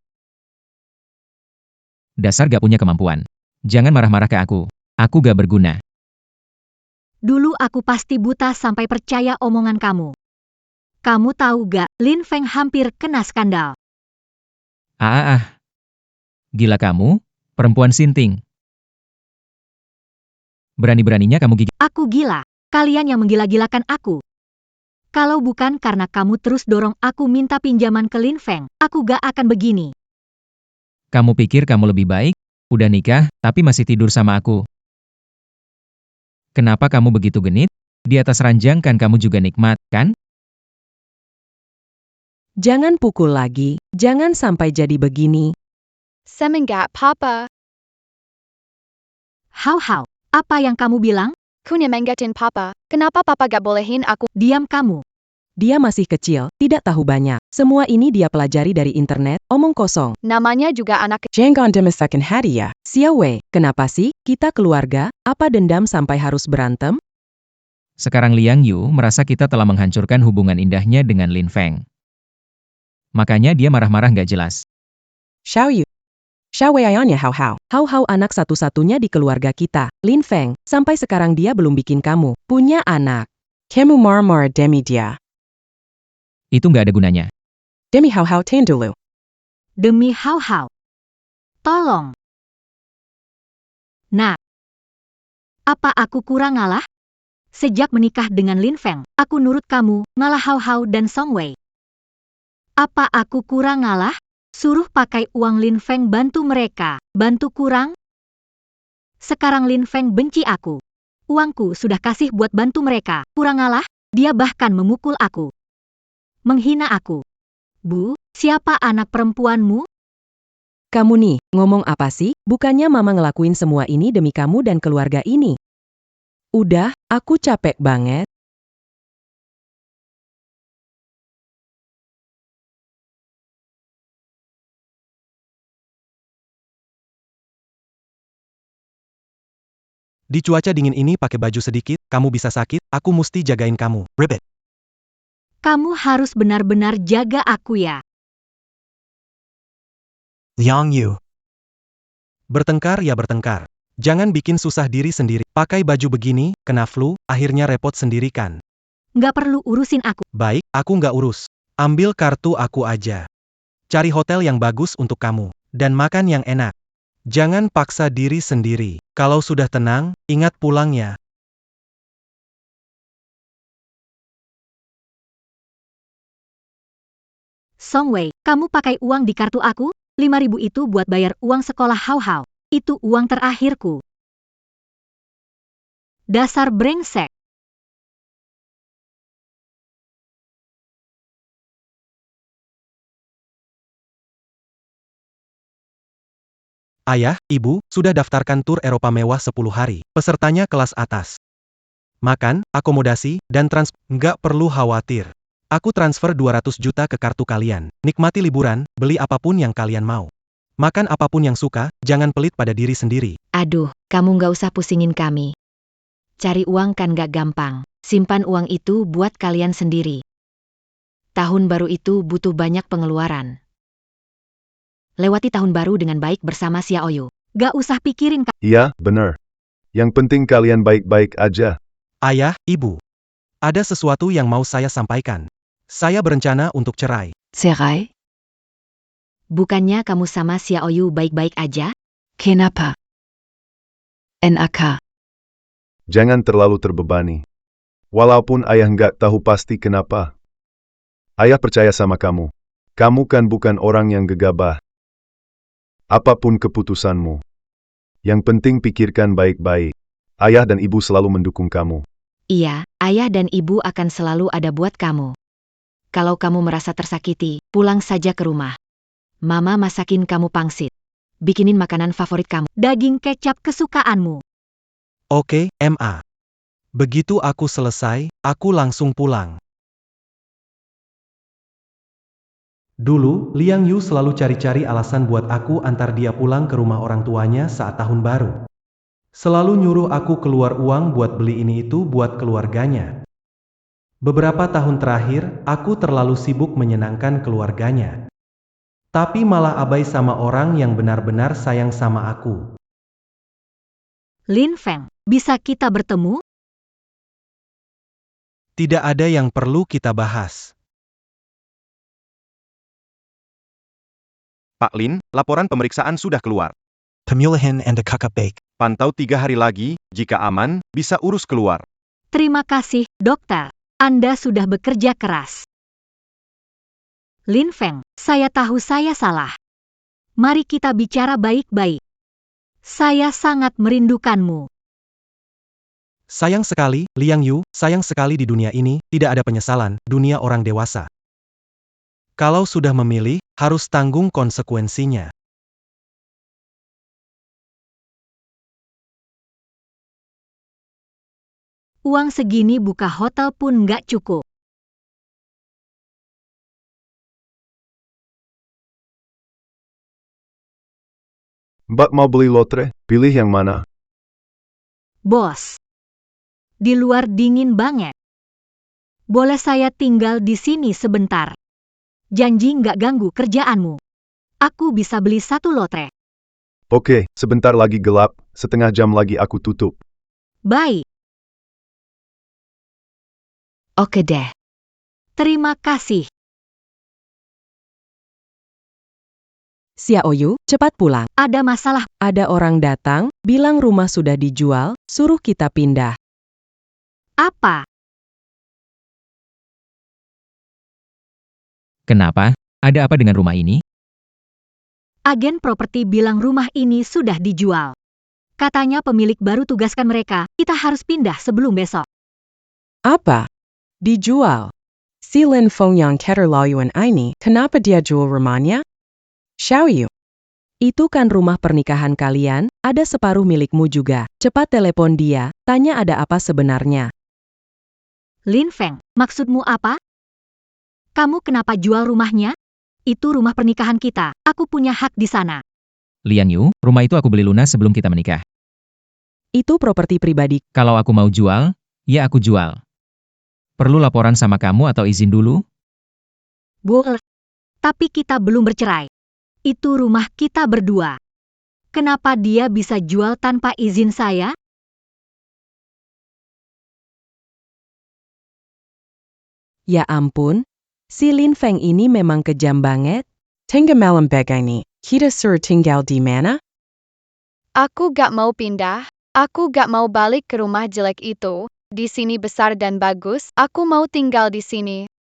F: Dasar gak punya kemampuan. Jangan marah-marah ke aku. Aku gak berguna.
E: Dulu aku pasti buta sampai percaya omongan kamu. Kamu tahu gak, Lin Feng hampir kena skandal.
F: Gila kamu, perempuan sinting. Berani-beraninya kamu gigit.
E: Aku gila, kalian yang menggila-gilakan aku. Kalau bukan karena kamu terus dorong aku minta pinjaman ke Lin Feng, aku gak akan begini.
F: Kamu pikir kamu lebih baik? Udah nikah, tapi masih tidur sama aku. Kenapa kamu begitu genit? Di atas ranjang kan kamu juga nikmat, kan?
D: Jangan pukul lagi, jangan sampai jadi begini.
H: Semenggak papa.
E: Hau-hau, apa yang kamu bilang?
H: Kunyemengatin papa. Kenapa papa gak bolehin aku?
E: Diam kamu.
D: Dia masih kecil, tidak tahu banyak. Semua ini dia pelajari dari internet, omong kosong.
H: Namanya juga anak
D: Jangan demikian hadiah. Xiao Wei, kenapa sih? Kita keluarga, apa dendam sampai harus berantem?
F: Sekarang Liang Yu merasa kita telah menghancurkan hubungan indahnya dengan Lin Feng. Makanya dia marah-marah nggak jelas.
D: Xiao Yu. Xiao Wei ayahnya Hao Hao. Hao Hao anak satu-satunya di keluarga kita. Lin Feng, sampai sekarang dia belum bikin kamu punya anak. Kamu marah-marah demi dia.
F: Itu nggak ada gunanya.
D: Demi Hao Hao ten dulu.
E: Demi Hau-Hau. Tolong. Nah. Apa aku kurang ngalah? Sejak menikah dengan Lin Feng, aku nurut kamu, ngalah Hau-Hau dan Songwei. Apa aku kurang ngalah? Suruh pakai uang Lin Feng bantu mereka, bantu kurang? Sekarang Lin Feng benci aku. Uangku sudah kasih buat bantu mereka, kurang ngalah? Dia bahkan memukul aku. Menghina aku. Bu, siapa anak perempuanmu?
D: Kamu nih, ngomong apa sih? Bukannya mama ngelakuin semua ini demi kamu dan keluarga ini. Udah, aku capek banget.
C: Di cuaca dingin ini pakai baju sedikit, kamu bisa sakit, aku mesti jagain kamu. Ribbit.
E: Kamu harus benar-benar jaga aku ya.
G: Liang Yu.
C: Bertengkar ya bertengkar. Jangan bikin susah diri sendiri. Pakai baju begini, kena flu, akhirnya repot sendiri kan.
E: Nggak perlu urusin aku.
C: Baik, aku nggak urus. Ambil kartu aku aja. Cari hotel yang bagus untuk kamu. Dan makan yang enak. Jangan paksa diri sendiri. Kalau sudah tenang, ingat pulang ya.
E: Songwei, kamu pakai uang di kartu aku? 5.000 itu buat bayar uang sekolah Hao Hao. Itu uang terakhirku. Dasar brengsek.
C: Ayah, ibu, sudah daftarkan tur Eropa mewah 10 hari. Pesertanya kelas atas. Makan, akomodasi, dan nggak perlu khawatir. Aku transfer 200 juta ke kartu kalian. Nikmati liburan, beli apapun yang kalian mau. Makan apapun yang suka, jangan pelit pada diri sendiri.
I: Aduh, kamu nggak usah pusingin kami. Cari uang kan nggak gampang. Simpan uang itu buat kalian sendiri. Tahun baru itu butuh banyak pengeluaran. Lewati tahun baru dengan baik bersama Xiaoyu.
E: Gak usah pikirin
K: Iya, benar. Yang penting kalian baik-baik aja.
C: Ayah, ibu. Ada sesuatu yang mau saya sampaikan. Saya berencana untuk cerai.
I: Cerai? Bukannya kamu sama Xiaoyu baik-baik aja? Kenapa? NAK.
K: Jangan terlalu terbebani. Walaupun ayah nggak tahu pasti kenapa. Ayah percaya sama kamu. Kamu kan bukan orang yang gegabah. Apapun keputusanmu. Yang penting pikirkan baik-baik. Ayah dan ibu selalu mendukung kamu.
I: Iya, ayah dan ibu akan selalu ada buat kamu. Kalau kamu merasa tersakiti, pulang saja ke rumah. Mama masakin kamu pangsit. Bikinin makanan favorit kamu.
E: daging kecap kesukaanmu.
C: Oke, Ma. Begitu aku selesai, aku langsung pulang. Dulu, Liang Yu selalu cari-cari alasan buat aku antar dia pulang ke rumah orang tuanya saat tahun baru. Selalu nyuruh aku keluar uang buat beli ini itu buat keluarganya. Beberapa tahun terakhir, aku terlalu sibuk menyenangkan keluarganya. Tapi malah abai sama orang yang benar-benar sayang sama aku.
E: Lin Feng, bisa kita bertemu?
C: Tidak ada yang perlu kita bahas.
A: Pak Lin, laporan pemeriksaan sudah keluar.
G: Pemulihan and a kakak bake.
A: Pantau 3 hari lagi, jika aman, bisa urus keluar.
E: Terima kasih, dokter. Anda sudah bekerja keras. Lin Feng, saya tahu saya salah. Mari kita bicara baik-baik. Saya sangat merindukanmu.
C: Sayang sekali, Liang Yu, sayang sekali di dunia ini, tidak ada penyesalan, dunia orang dewasa. Kalau sudah memilih, harus tanggung konsekuensinya.
E: Uang segini buka hotel pun nggak cukup.
K: Mbak mau beli lotre? Pilih yang mana?
E: Bos. Di luar dingin banget. Boleh saya tinggal di sini sebentar? Janji nggak ganggu kerjaanmu. Aku bisa beli 1 lotre.
K: Oke, sebentar lagi gelap, setengah jam lagi aku tutup.
E: Baik.
I: Oke deh.
E: Terima kasih.
D: Xiaoyu, cepat pulang.
E: Ada masalah.
D: Ada orang datang, bilang rumah sudah dijual, suruh kita pindah.
E: Apa?
F: Kenapa? Ada apa dengan rumah ini?
E: Agen properti bilang rumah ini sudah dijual. Katanya pemilik baru tugaskan mereka, kita harus pindah sebelum besok.
D: Apa? Dijual. Si Lin Feng yang keterlaluan ini, kenapa dia jual rumahnya? Xiaoyu. Itu kan rumah pernikahan kalian, ada separuh milikmu juga. Cepat telepon dia, tanya ada apa sebenarnya.
E: Lin Feng, maksudmu apa? Kamu kenapa jual rumahnya? Itu rumah pernikahan kita, aku punya hak di sana.
F: Liang Yu, rumah itu aku beli lunas sebelum kita menikah.
D: Itu properti pribadi.
F: Kalau aku mau jual, ya aku jual. Perlu laporan sama kamu atau izin dulu?
E: Boleh. Tapi kita belum bercerai. Itu rumah kita berdua. Kenapa dia bisa jual tanpa izin saya?
D: Ya ampun, si Lin Feng ini memang kejam banget. Tengah malam begini, kita suruh tinggal di mana?
H: Aku gak mau pindah. Aku gak mau balik ke rumah jelek itu. Di sini besar dan bagus. Aku mau tinggal di sini.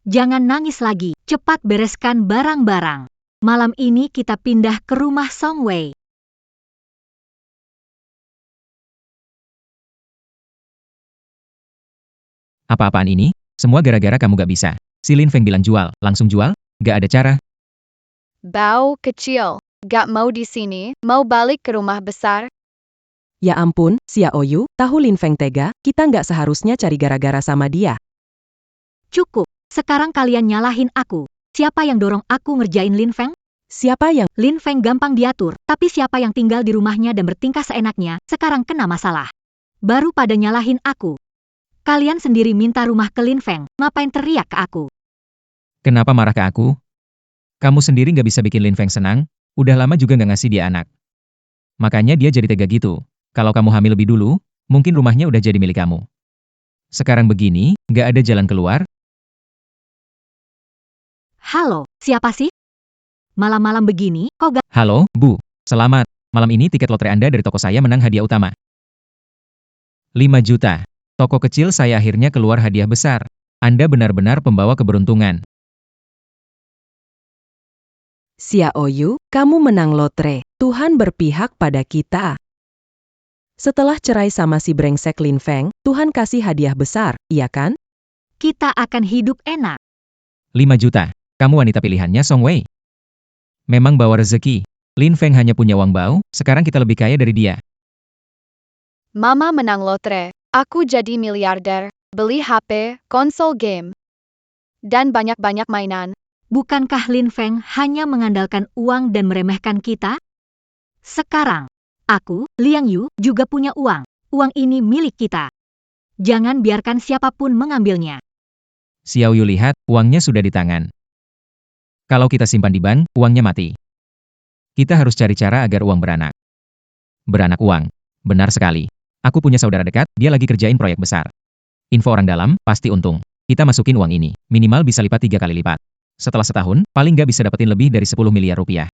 E: Jangan nangis lagi, cepat bereskan barang-barang. Malam ini kita pindah ke rumah Song Wei.
F: Apa-apaan ini? Semua gara-gara kamu gak bisa. Si Lin Feng bilang jual, langsung jual? Gak ada cara.
H: Bau kecil. Gak mau di sini, mau balik ke rumah besar.
D: Ya ampun, Xiao Yu, tahu Lin Feng tega, kita nggak seharusnya cari gara-gara sama dia.
E: Cukup, sekarang kalian nyalahin aku. Siapa yang dorong aku ngerjain Lin Feng?
D: Siapa yang...
E: Lin Feng gampang diatur, tapi siapa yang tinggal di rumahnya dan bertingkah seenaknya, sekarang kena masalah. Baru pada nyalahin aku. Kalian sendiri minta rumah ke Lin Feng, ngapain teriak ke aku?
F: Kenapa marah ke aku? Kamu sendiri gak bisa bikin Lin Feng senang, udah lama juga gak ngasih dia anak. Makanya dia jadi tega gitu. Kalau kamu hamil lebih dulu, mungkin rumahnya udah jadi milik kamu. Sekarang begini, gak ada jalan keluar.
E: Halo, siapa sih? Malam-malam begini, kok gak...
F: Halo, Bu. Selamat. Malam ini tiket lotre Anda dari toko saya menang hadiah utama. 5 juta. Toko kecil saya akhirnya keluar hadiah besar. Anda benar-benar pembawa keberuntungan.
D: Xiao Yu, kamu menang lotre. Tuhan berpihak pada kita. Setelah cerai sama si brengsek Lin Feng, Tuhan kasih hadiah besar, iya kan?
E: Kita akan hidup enak.
F: 5 juta. Kamu wanita pilihannya Song Wei. Memang bawa rezeki. Lin Feng hanya punya uang bau, sekarang kita lebih kaya dari dia.
H: Mama menang lotre. Aku jadi miliarder. Beli HP, konsol game. Dan banyak-banyak mainan.
E: Bukankah Lin Feng hanya mengandalkan uang dan meremehkan kita? Sekarang, aku, Liang Yu, juga punya uang. Uang ini milik kita. Jangan biarkan siapapun mengambilnya.
F: Xiao Yu lihat, uangnya sudah di tangan. Kalau kita simpan di bank, uangnya mati. Kita harus cari cara agar uang beranak. Beranak uang. Benar sekali. Aku punya saudara dekat, dia lagi kerjain proyek besar. Info orang dalam, pasti untung. Kita masukin uang ini, minimal bisa lipat 3 kali lipat. Setelah setahun, paling nggak bisa dapetin lebih dari 10 miliar rupiah.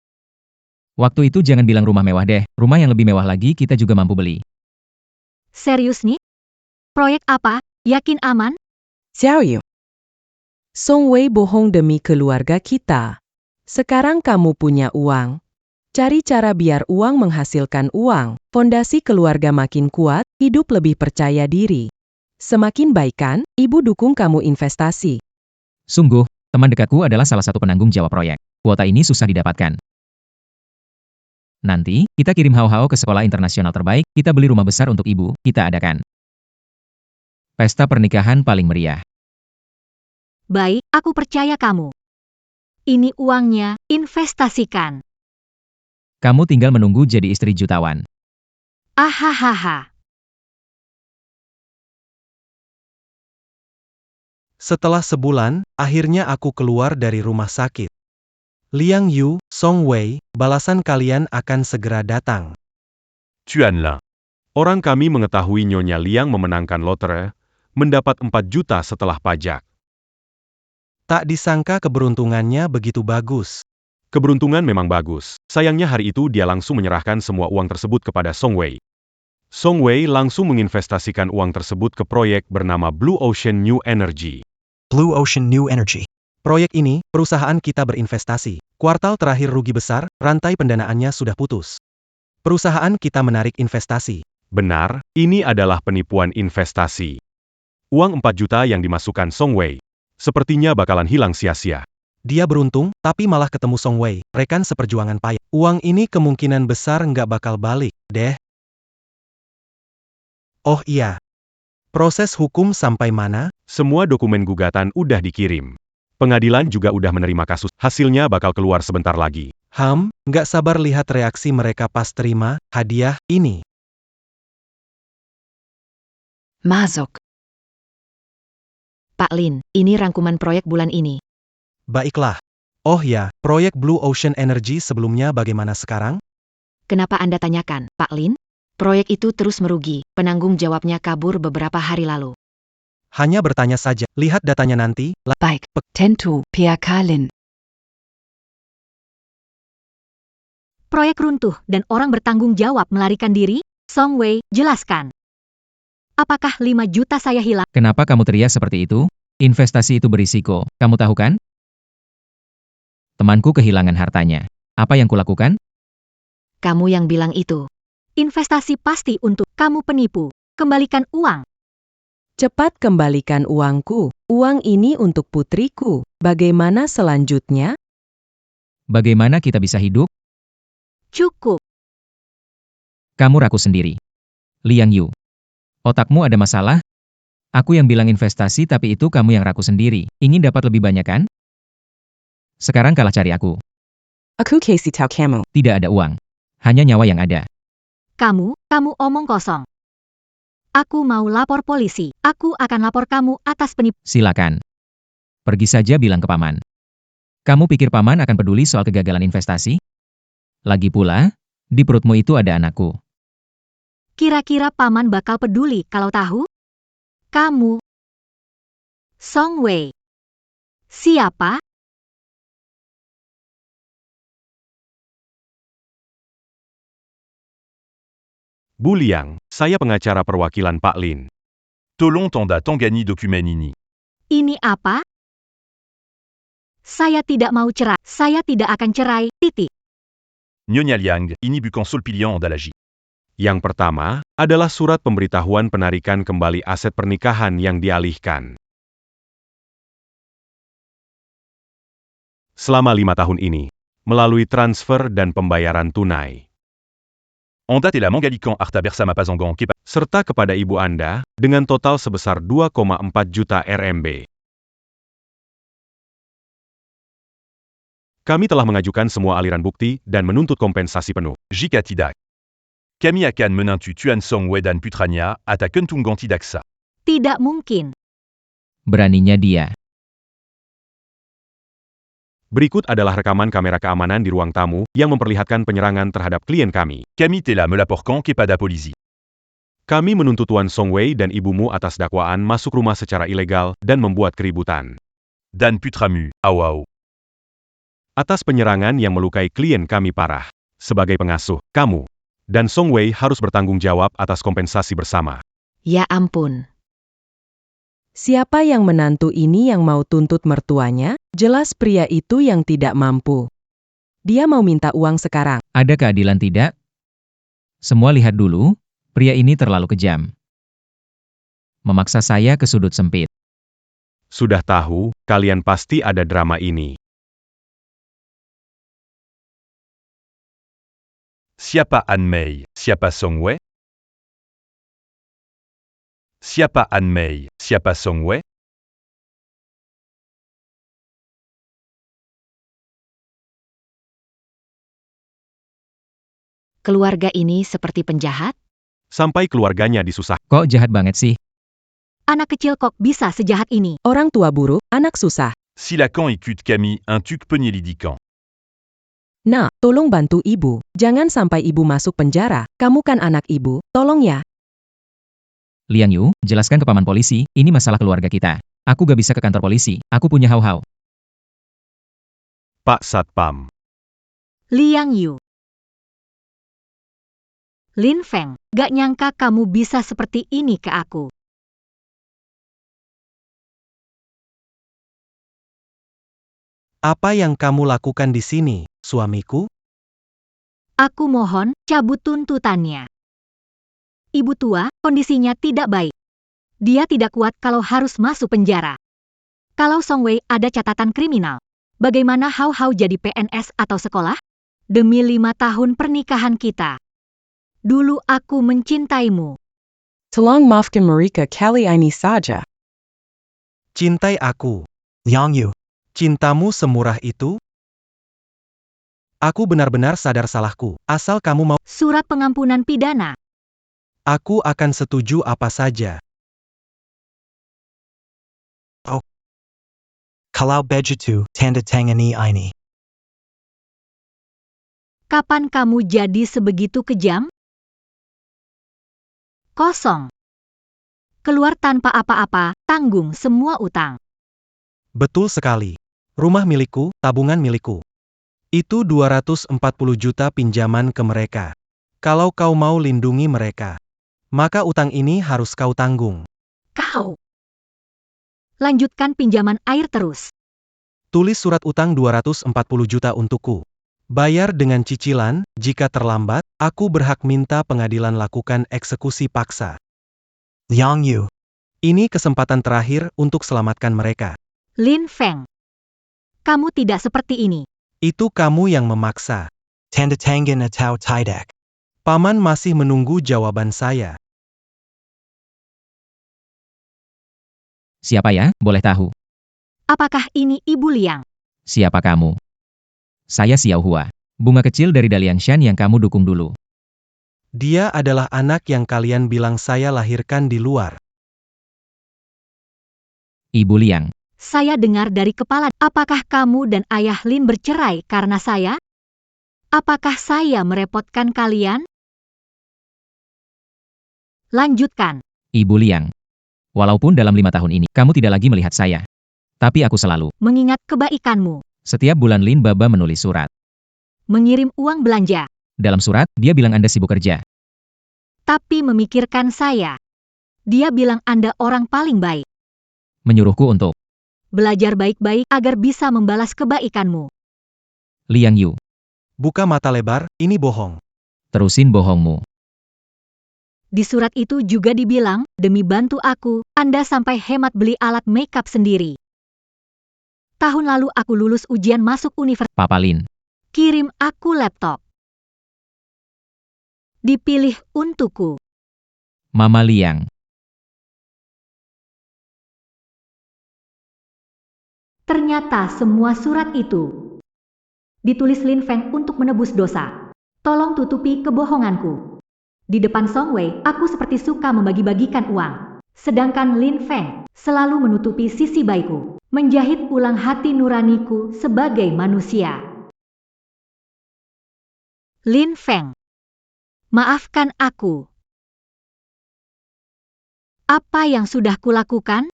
F: Waktu itu jangan bilang rumah mewah deh, rumah yang lebih mewah lagi kita juga mampu beli.
E: Serius nih? Proyek apa? Yakin aman?
D: Xiao Yu. Song Wei bohong demi keluarga kita. Sekarang kamu punya uang. Cari cara biar uang menghasilkan uang. Fondasi keluarga makin kuat, hidup lebih percaya diri. Semakin baik kan, ibu dukung kamu investasi.
F: Sungguh, teman dekatku adalah salah satu penanggung jawab proyek. Kuota ini susah didapatkan. Nanti, kita kirim Hao-Hao ke sekolah internasional terbaik, kita beli rumah besar untuk ibu, kita adakan. Pesta pernikahan paling meriah.
E: Baik, aku percaya kamu. Ini uangnya, investasikan.
F: Kamu tinggal menunggu jadi istri jutawan.
E: Ahahaha.
C: Setelah sebulan, akhirnya aku keluar dari rumah sakit. Liang Yu, Song Wei, balasan kalian akan segera datang.
B: Cuanla. Orang kami mengetahui Nyonya Liang memenangkan lotre, mendapat 4 juta setelah pajak.
C: Tak disangka keberuntungannya begitu bagus.
B: Keberuntungan memang bagus. Sayangnya hari itu dia langsung menyerahkan semua uang tersebut kepada Song Wei. Song Wei langsung menginvestasikan uang tersebut ke proyek bernama Blue Ocean New Energy.
G: Blue Ocean New Energy.
C: Proyek ini, perusahaan kita berinvestasi. Kuartal terakhir rugi besar, rantai pendanaannya sudah putus. Perusahaan kita menarik investasi.
B: Benar, ini adalah penipuan investasi. Uang 4 juta yang dimasukkan Song Wei, sepertinya bakalan hilang sia-sia.
C: Dia beruntung, tapi malah ketemu Song Wei, rekan seperjuangan payah. Uang ini kemungkinan besar nggak bakal balik, deh. Oh iya. Proses hukum sampai mana?
B: Semua dokumen gugatan udah dikirim. Pengadilan juga udah menerima kasus, hasilnya bakal keluar sebentar lagi.
C: Nggak sabar lihat reaksi mereka pas terima hadiah ini.
I: Masuk. Pak Lin, ini rangkuman proyek bulan ini.
C: Baiklah. Oh ya, proyek Blue Ocean Energy sebelumnya bagaimana sekarang?
I: Kenapa Anda tanyakan, Pak Lin? Proyek itu terus merugi, penanggung jawabnya kabur beberapa hari lalu.
C: Hanya bertanya saja, lihat datanya nanti.
L: Baik, tentu, PK Lin.
E: Proyek runtuh dan orang bertanggung jawab melarikan diri? Song Wei, jelaskan. Apakah 5 juta saya hilang?
F: Kenapa kamu teriak seperti itu? Investasi itu berisiko, kamu tahu kan? Temanku kehilangan hartanya. Apa yang kulakukan?
I: Kamu yang bilang itu.
E: Investasi pasti untuk kamu penipu. Kembalikan uang.
D: Cepat kembalikan uangku. Uang ini untuk putriku. Bagaimana selanjutnya?
F: Bagaimana kita bisa hidup?
E: Cukup.
F: Kamu rakus sendiri. Liang Yu. Otakmu ada masalah? Aku yang bilang investasi tapi itu kamu yang rakus sendiri. Ingin dapat lebih banyak kan? Sekarang kalah cari aku.
D: Aku kasih tahu kamu.
F: Tidak ada uang. Hanya nyawa yang ada.
E: Kamu omong kosong. Aku mau lapor polisi. Aku akan lapor kamu atas penipuan.
F: Silakan. Pergi saja bilang ke paman. Kamu pikir paman akan peduli soal kegagalan investasi? Lagi pula, di perutmu itu ada anakku.
E: Kira-kira paman bakal peduli kalau tahu? Kamu. Song Wei. Siapa?
B: Bu Liang, saya pengacara perwakilan Pak Lin.
M: Tolong tanda tangani dokumen ini.
E: Ini apa? Saya tidak mau cerai. Saya tidak akan cerai. Titik.
M: Nyonya Liang, ini bukan soal pilihan adalah.
B: Yang pertama, adalah surat pemberitahuan penarikan kembali aset pernikahan yang dialihkan. Selama 5 tahun ini, melalui transfer dan pembayaran tunai.
M: En date et la Mangalican Arta Bersama Pazangan Kepa.
B: Serta kepada ibu Anda, dengan total sebesar 2,4 juta RMB. Kami telah mengajukan semua aliran bukti dan menuntut kompensasi penuh.
M: Jika tidak, kami akan menantu Tuan Song Wei dan putranya atau Kentungan tidak sah.
E: Tidak mungkin.
F: Beraninya dia.
B: Berikut adalah rekaman kamera keamanan di ruang tamu yang memperlihatkan penyerangan terhadap klien kami.
M: Kami telah melaporkan kepada polisi.
B: Kami menuntut Tuan Song Wei dan ibumu atas dakwaan masuk rumah secara ilegal dan membuat keributan.
M: Dan putramu, Awao.
B: Atas penyerangan yang melukai klien kami parah. Sebagai pengasuh, kamu dan Song Wei harus bertanggung jawab atas kompensasi bersama.
I: Ya ampun.
D: Siapa yang menantu ini yang mau tuntut mertuanya? Jelas pria itu yang tidak mampu. Dia mau minta uang sekarang.
F: Ada keadilan tidak? Semua lihat dulu, pria ini terlalu kejam. Memaksa saya ke sudut sempit.
B: Sudah tahu, kalian pasti ada drama ini.
M: Siapa An Mei? Siapa Song Wei? Siapa An Mei? Siapa Song Wei?
I: Keluarga ini seperti penjahat?
B: Sampai keluarganya disusah.
F: Kok jahat banget sih?
E: Anak kecil kok bisa sejahat ini?
D: Orang tua buruk, anak susah.
M: Silakan ikut kami un tuk penyelidikan.
D: Nah, tolong bantu ibu. Jangan sampai ibu masuk penjara. Kamu kan anak ibu, tolong ya.
F: Liang Yu, jelaskan ke paman polisi, ini masalah keluarga kita. Aku gak bisa ke kantor polisi, aku punya hau-hau.
B: Pak Satpam.
E: Liang Yu. Lin Feng, gak nyangka kamu bisa seperti ini ke aku.
C: Apa yang kamu lakukan di sini, suamiku?
E: Aku mohon, cabut tuntutannya. Ibu tua, kondisinya tidak baik. Dia tidak kuat kalau harus masuk penjara. Kalau Song Wei ada catatan kriminal, bagaimana Hao Hao jadi PNS atau sekolah? Demi 5 tahun pernikahan kita. Dulu aku mencintaimu.
D: Tolong maafkan mereka kali ini saja.
C: Cintai aku.
G: Liang Yu.
C: Cintamu semurah itu? Aku benar-benar sadar salahku. Asal kamu mau,
E: Surat pengampunan pidana.
C: aku akan setuju apa saja.
G: Kalau begitu, tanda tangani ini.
E: Kapan kamu jadi sebegitu kejam? Kosong. Keluar tanpa apa-apa, tanggung semua utang.
C: Betul sekali. Rumah milikku, tabungan milikku. Itu 240 juta pinjaman ke mereka. Kalau kau mau lindungi mereka, maka utang ini harus kau tanggung.
E: Kau. Lanjutkan pinjaman air terus.
C: Tulis surat utang 240 juta untukku. Bayar dengan cicilan, jika terlambat, aku berhak minta pengadilan lakukan eksekusi paksa.
G: Liang Yu.
C: Ini kesempatan terakhir untuk selamatkan mereka.
E: Lin Feng. Kamu tidak seperti ini.
C: Itu kamu yang memaksa.
G: Tanda tangan atau tidak.
C: Paman masih menunggu jawaban saya.
F: Siapa ya, boleh tahu?
E: Apakah ini Ibu Liang?
F: Siapa kamu? Saya Xiao Hua. Bunga kecil dari Daliangshan yang kamu dukung dulu.
C: Dia adalah anak yang kalian bilang saya lahirkan di luar.
F: Ibu Liang.
E: Saya dengar dari kepala, apakah kamu dan ayah Lin bercerai karena saya? Apakah saya merepotkan kalian? Lanjutkan.
F: Ibu Liang. Walaupun dalam 5 tahun ini, kamu tidak lagi melihat saya. Tapi aku selalu
E: Mengingat kebaikanmu.
F: Setiap bulan Lin Baba menulis surat.
E: Mengirim uang belanja.
F: Dalam surat, dia bilang Anda sibuk kerja.
E: Tapi memikirkan saya. Dia bilang Anda orang paling baik.
F: Menyuruhku untuk
E: Belajar baik-baik agar bisa membalas kebaikanmu.
F: Liang Yu.
C: Buka mata lebar, ini bohong.
F: Terusin bohongmu.
E: Di surat itu juga dibilang, demi bantu aku, Anda sampai hemat beli alat makeup sendiri. Tahun lalu aku lulus ujian masuk universitas.
F: Papa Lin.
E: Kirim aku laptop. Dipilih untukku.
F: Mama Liang.
E: Ternyata semua surat itu ditulis Lin Feng untuk menebus dosa. Tolong tutupi kebohonganku. Di depan Song Wei, aku seperti suka membagi-bagikan uang. Sedangkan Lin Feng selalu menutupi sisi baikku, menjahit ulang hati nuraniku sebagai manusia. Lin Feng, maafkan aku. Apa yang sudah kulakukan?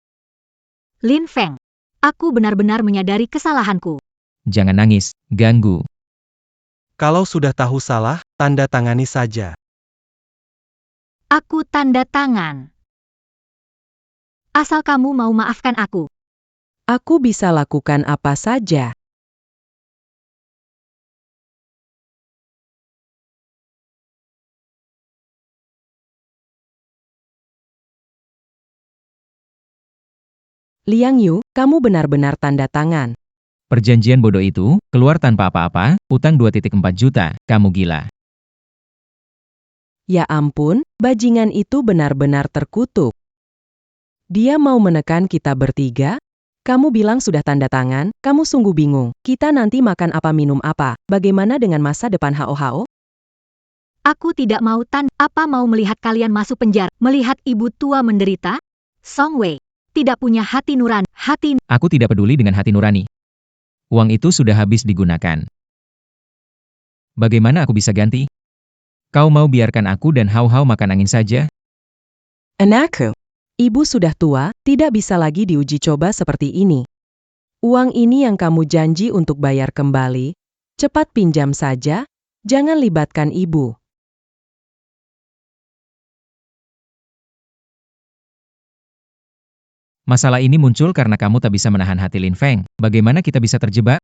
E: Lin Feng, aku benar-benar menyadari kesalahanku.
F: Jangan nangis, ganggu.
C: Kalau sudah tahu salah, tanda tangani saja.
E: Aku tanda tangan. Asal kamu mau maafkan aku.
D: Aku bisa lakukan apa saja. Liang Yu, kamu benar-benar tanda tangan.
F: Perjanjian bodoh itu, keluar tanpa apa-apa, utang 2,4 juta, kamu gila.
D: Ya ampun, bajingan itu benar-benar terkutuk. Dia mau menekan kita bertiga? Kamu bilang sudah tanda tangan, kamu sungguh bingung. Kita nanti makan apa minum apa, bagaimana dengan masa depan Hao-Hao?
E: Aku tidak mau apa mau melihat kalian masuk penjara, melihat ibu tua menderita? Song Wei, tidak punya hati nurani,
F: Aku tidak peduli dengan hati nurani. Uang itu sudah habis digunakan. Bagaimana aku bisa ganti? Kau mau biarkan aku dan Hao-Hao makan angin saja?
D: Anakku, ibu sudah tua, tidak bisa lagi diuji coba seperti ini. Uang ini yang kamu janji untuk bayar kembali, cepat pinjam saja, jangan libatkan ibu.
F: Masalah ini muncul karena kamu tak bisa menahan hati Lin Feng. Bagaimana kita bisa terjebak?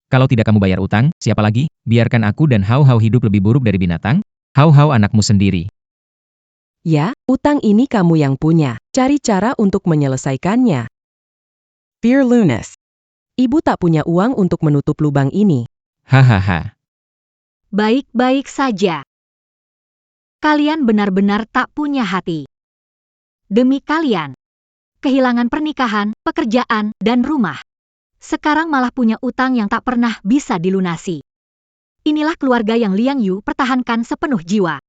F: Kalau tidak kamu bayar utang, siapa lagi? Biarkan aku dan Hao-Hao hidup lebih buruk dari binatang? Hao-Hao anakmu sendiri.
D: Ya, utang ini kamu yang punya. Cari cara untuk menyelesaikannya. Fear Lunas. Ibu tak punya uang untuk menutup lubang ini.
F: Hahaha.
E: baik-baik saja. Kalian benar-benar tak punya hati. Demi kalian, kehilangan pernikahan, pekerjaan, dan rumah. Sekarang malah punya utang yang tak pernah bisa dilunasi. Inilah keluarga yang Liang Yu pertahankan sepenuh jiwa.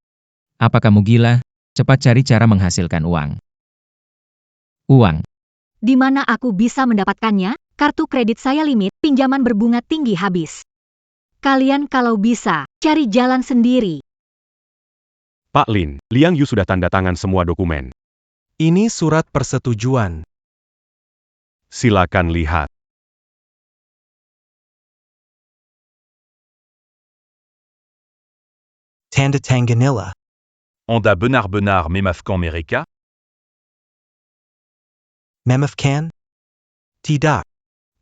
F: Apa kamu gila? Cepat cari cara menghasilkan uang. Uang.
E: Di mana aku bisa mendapatkannya? Kartu kredit saya limit, pinjaman berbunga tinggi habis. Kalian kalau bisa, cari jalan sendiri.
B: Pak Lin, Liang Yu sudah tanda tangan semua dokumen.
C: Ini surat persetujuan.
B: Silakan lihat.
G: Tanda Tanganilla.
M: Anda benar-benar memafkan mereka?
G: Memafkan?
C: Tidak.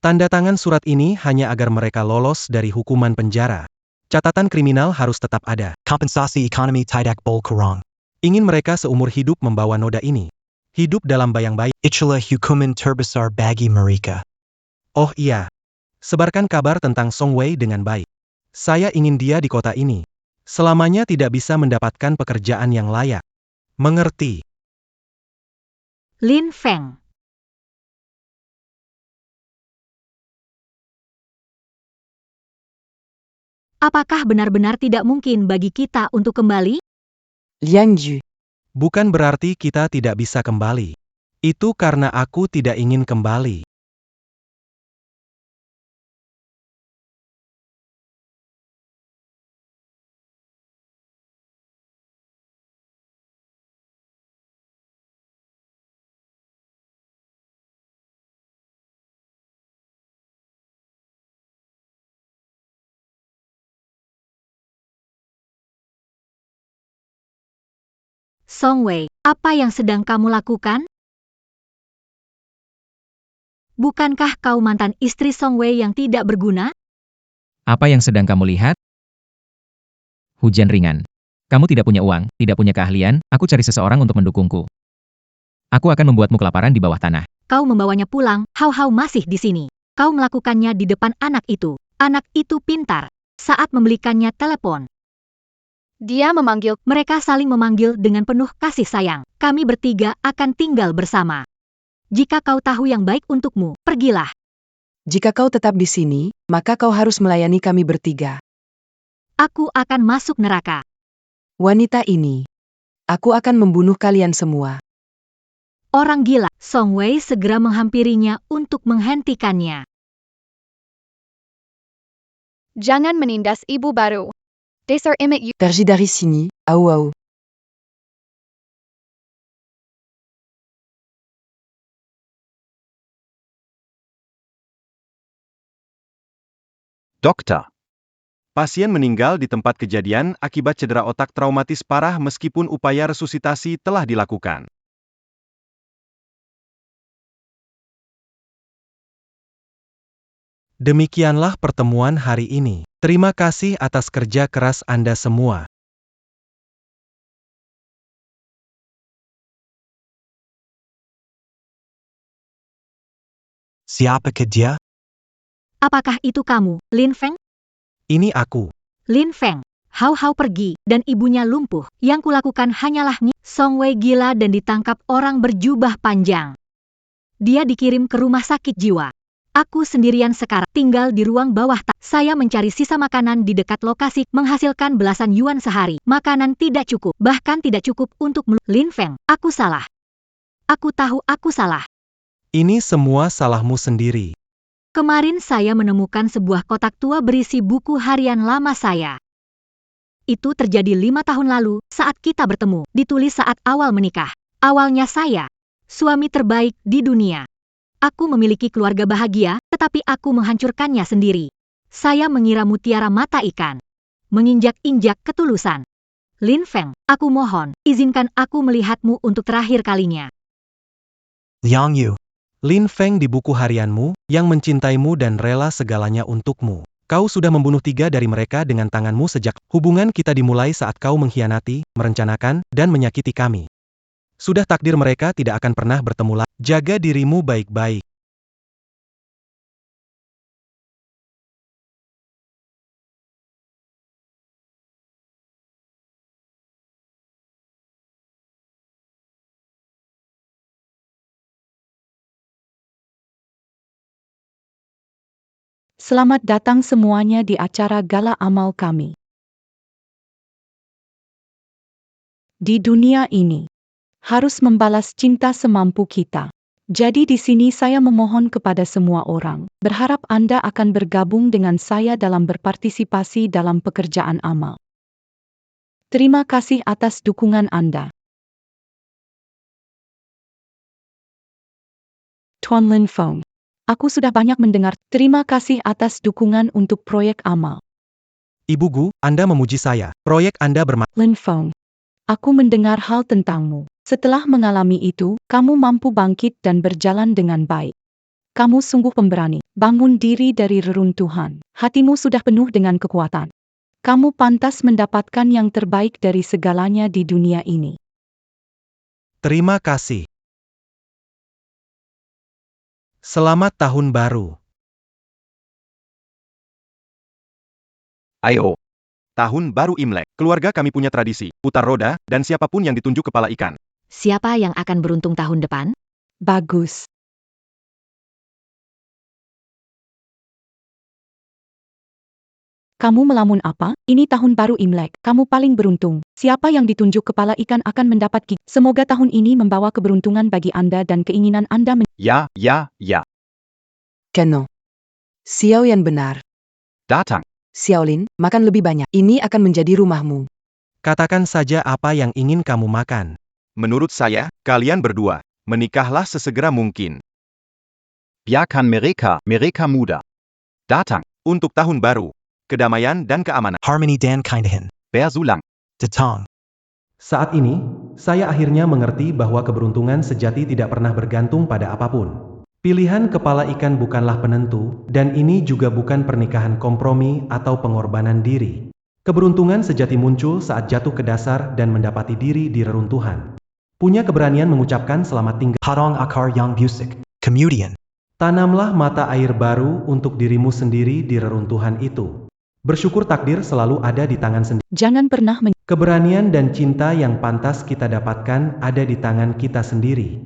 C: Tanda tangan surat ini hanya agar mereka lolos dari hukuman penjara. Catatan kriminal harus tetap ada.
G: Kompensasi ekonomi tidak bol kurang.
C: Ingin mereka seumur hidup membawa noda ini. Hidup dalam bayang-bayang.
G: Itulah hukuman terbesar bagi mereka.
C: Oh iya. Sebarkan kabar tentang Song Wei dengan baik. Saya ingin dia di kota ini. Selamanya tidak bisa mendapatkan pekerjaan yang layak. Mengerti?
E: Lin Feng. Apakah benar-benar tidak mungkin bagi kita untuk kembali?
L: Liang Yu.
C: Bukan berarti kita tidak bisa kembali. Itu karena aku tidak ingin kembali.
E: Song Wei, apa yang sedang kamu lakukan? Bukankah kau mantan istri Song Wei yang tidak berguna?
F: Apa yang sedang kamu lihat? Hujan ringan. Kamu tidak punya uang, tidak punya keahlian, aku cari seseorang untuk mendukungku. Aku akan membuatmu kelaparan di bawah tanah.
E: Kau membawanya pulang, Hao Hao masih di sini. Kau melakukannya di depan anak itu. Anak itu pintar. Saat membelikannya telepon,
H: Dia memanggil.
E: mereka saling memanggil dengan penuh kasih sayang. Kami bertiga akan tinggal bersama. Jika kau tahu yang baik untukmu, pergilah.
L: Jika kau tetap di sini, maka kau harus melayani kami bertiga.
E: Aku akan masuk neraka.
L: Wanita ini. Aku akan membunuh kalian semua.
E: Orang gila. Song Wei segera menghampirinya untuk menghentikannya.
H: Jangan menindas ibu baru. Dasar imit you.
L: Pergi dari sini, au au.
J: Dokter.
A: Pasien meninggal di tempat kejadian akibat cedera otak traumatis parah meskipun upaya resusitasi telah dilakukan.
C: Demikianlah pertemuan hari ini. Terima kasih atas kerja keras Anda semua.
G: Siapakah dia?
E: Apakah itu kamu, Lin Feng?
C: Ini aku.
E: Lin Feng. Hao Hao pergi, dan ibunya lumpuh. Yang kulakukan hanyalah Song Wei gila dan ditangkap orang berjubah panjang. Dia dikirim ke rumah sakit jiwa. Aku sendirian sekarang, tinggal di ruang bawah tanah. Saya mencari sisa makanan di dekat lokasi, menghasilkan belasan yuan sehari. Makanan tidak cukup, bahkan tidak cukup untuk Lin Feng, aku salah. Aku tahu aku salah.
C: Ini semua salahmu sendiri.
E: Kemarin saya menemukan sebuah kotak tua berisi buku harian lama saya. Itu terjadi 5 tahun lalu, saat kita bertemu, ditulis saat awal menikah. Awalnya saya, suami terbaik di dunia. Aku memiliki keluarga bahagia, tetapi aku menghancurkannya sendiri. Saya mengira mutiara mata ikan. Menginjak-injak ketulusan. Lin Feng, aku mohon, izinkan aku melihatmu untuk terakhir kalinya.
G: Liang Yu.
C: Lin Feng di buku harianmu, yang mencintaimu dan rela segalanya untukmu. Kau sudah membunuh 3 dari mereka dengan tanganmu sejak hubungan kita dimulai saat kau mengkhianati, merencanakan, dan menyakiti kami. Sudah takdir mereka tidak akan pernah bertemu lagi. Jaga dirimu baik-baik.
L: Selamat datang semuanya di acara gala amal kami. Di dunia ini, harus membalas cinta semampu kita.
N: Jadi di sini saya memohon kepada semua orang, berharap Anda akan bergabung dengan saya dalam berpartisipasi dalam pekerjaan amal. Terima kasih atas dukungan Anda. Tuan Lin Feng. Aku sudah banyak mendengar. Terima kasih atas dukungan untuk proyek amal.
C: Ibu Gu, Anda memuji saya. Proyek Anda bermanfaat.
N: Lin Feng. Aku mendengar hal tentangmu. Setelah mengalami itu, kamu mampu bangkit dan berjalan dengan baik. Kamu sungguh pemberani. Bangun diri dari reruntuhan. Hatimu sudah penuh dengan kekuatan. Kamu pantas mendapatkan yang terbaik dari segalanya di dunia ini.
C: Terima kasih. Selamat Tahun Baru.
A: Ayo. Tahun Baru Imlek. Keluarga kami punya tradisi, putar roda, dan siapapun yang ditunjuk kepala ikan.
I: Siapa yang akan beruntung tahun depan?
N: Bagus. Kamu melamun apa? Ini tahun baru Imlek. Kamu paling beruntung. Siapa yang ditunjuk kepala ikan akan mendapat gigi. Semoga tahun ini membawa keberuntungan bagi Anda dan keinginan Anda
J: Ya.
L: Keno. Xiao Yan benar.
J: Datang.
L: Xiaolin, makan lebih banyak. Ini akan menjadi rumahmu.
C: Katakan saja apa yang ingin kamu makan.
A: Menurut saya, kalian berdua, menikahlah sesegera mungkin.
J: Biarkan mereka muda. Datang.
A: Untuk tahun baru, kedamaian dan keamanan.
G: Harmony dan Kindahan.
J: Berzulang.
G: Datang.
C: Saat ini, saya akhirnya mengerti bahwa keberuntungan sejati tidak pernah bergantung pada apapun. Pilihan kepala ikan bukanlah penentu, dan ini juga bukan pernikahan kompromi atau pengorbanan diri. Keberuntungan sejati muncul saat jatuh ke dasar dan mendapati diri di reruntuhan. Punya keberanian mengucapkan selamat tinggal.
G: Hadong akar yang busik. Kemudian.
C: Tanamlah mata air baru untuk dirimu sendiri di reruntuhan itu. Bersyukur takdir selalu ada di tangan sendiri.
N: Jangan pernah
C: Keberanian dan cinta yang pantas kita dapatkan ada di tangan kita sendiri.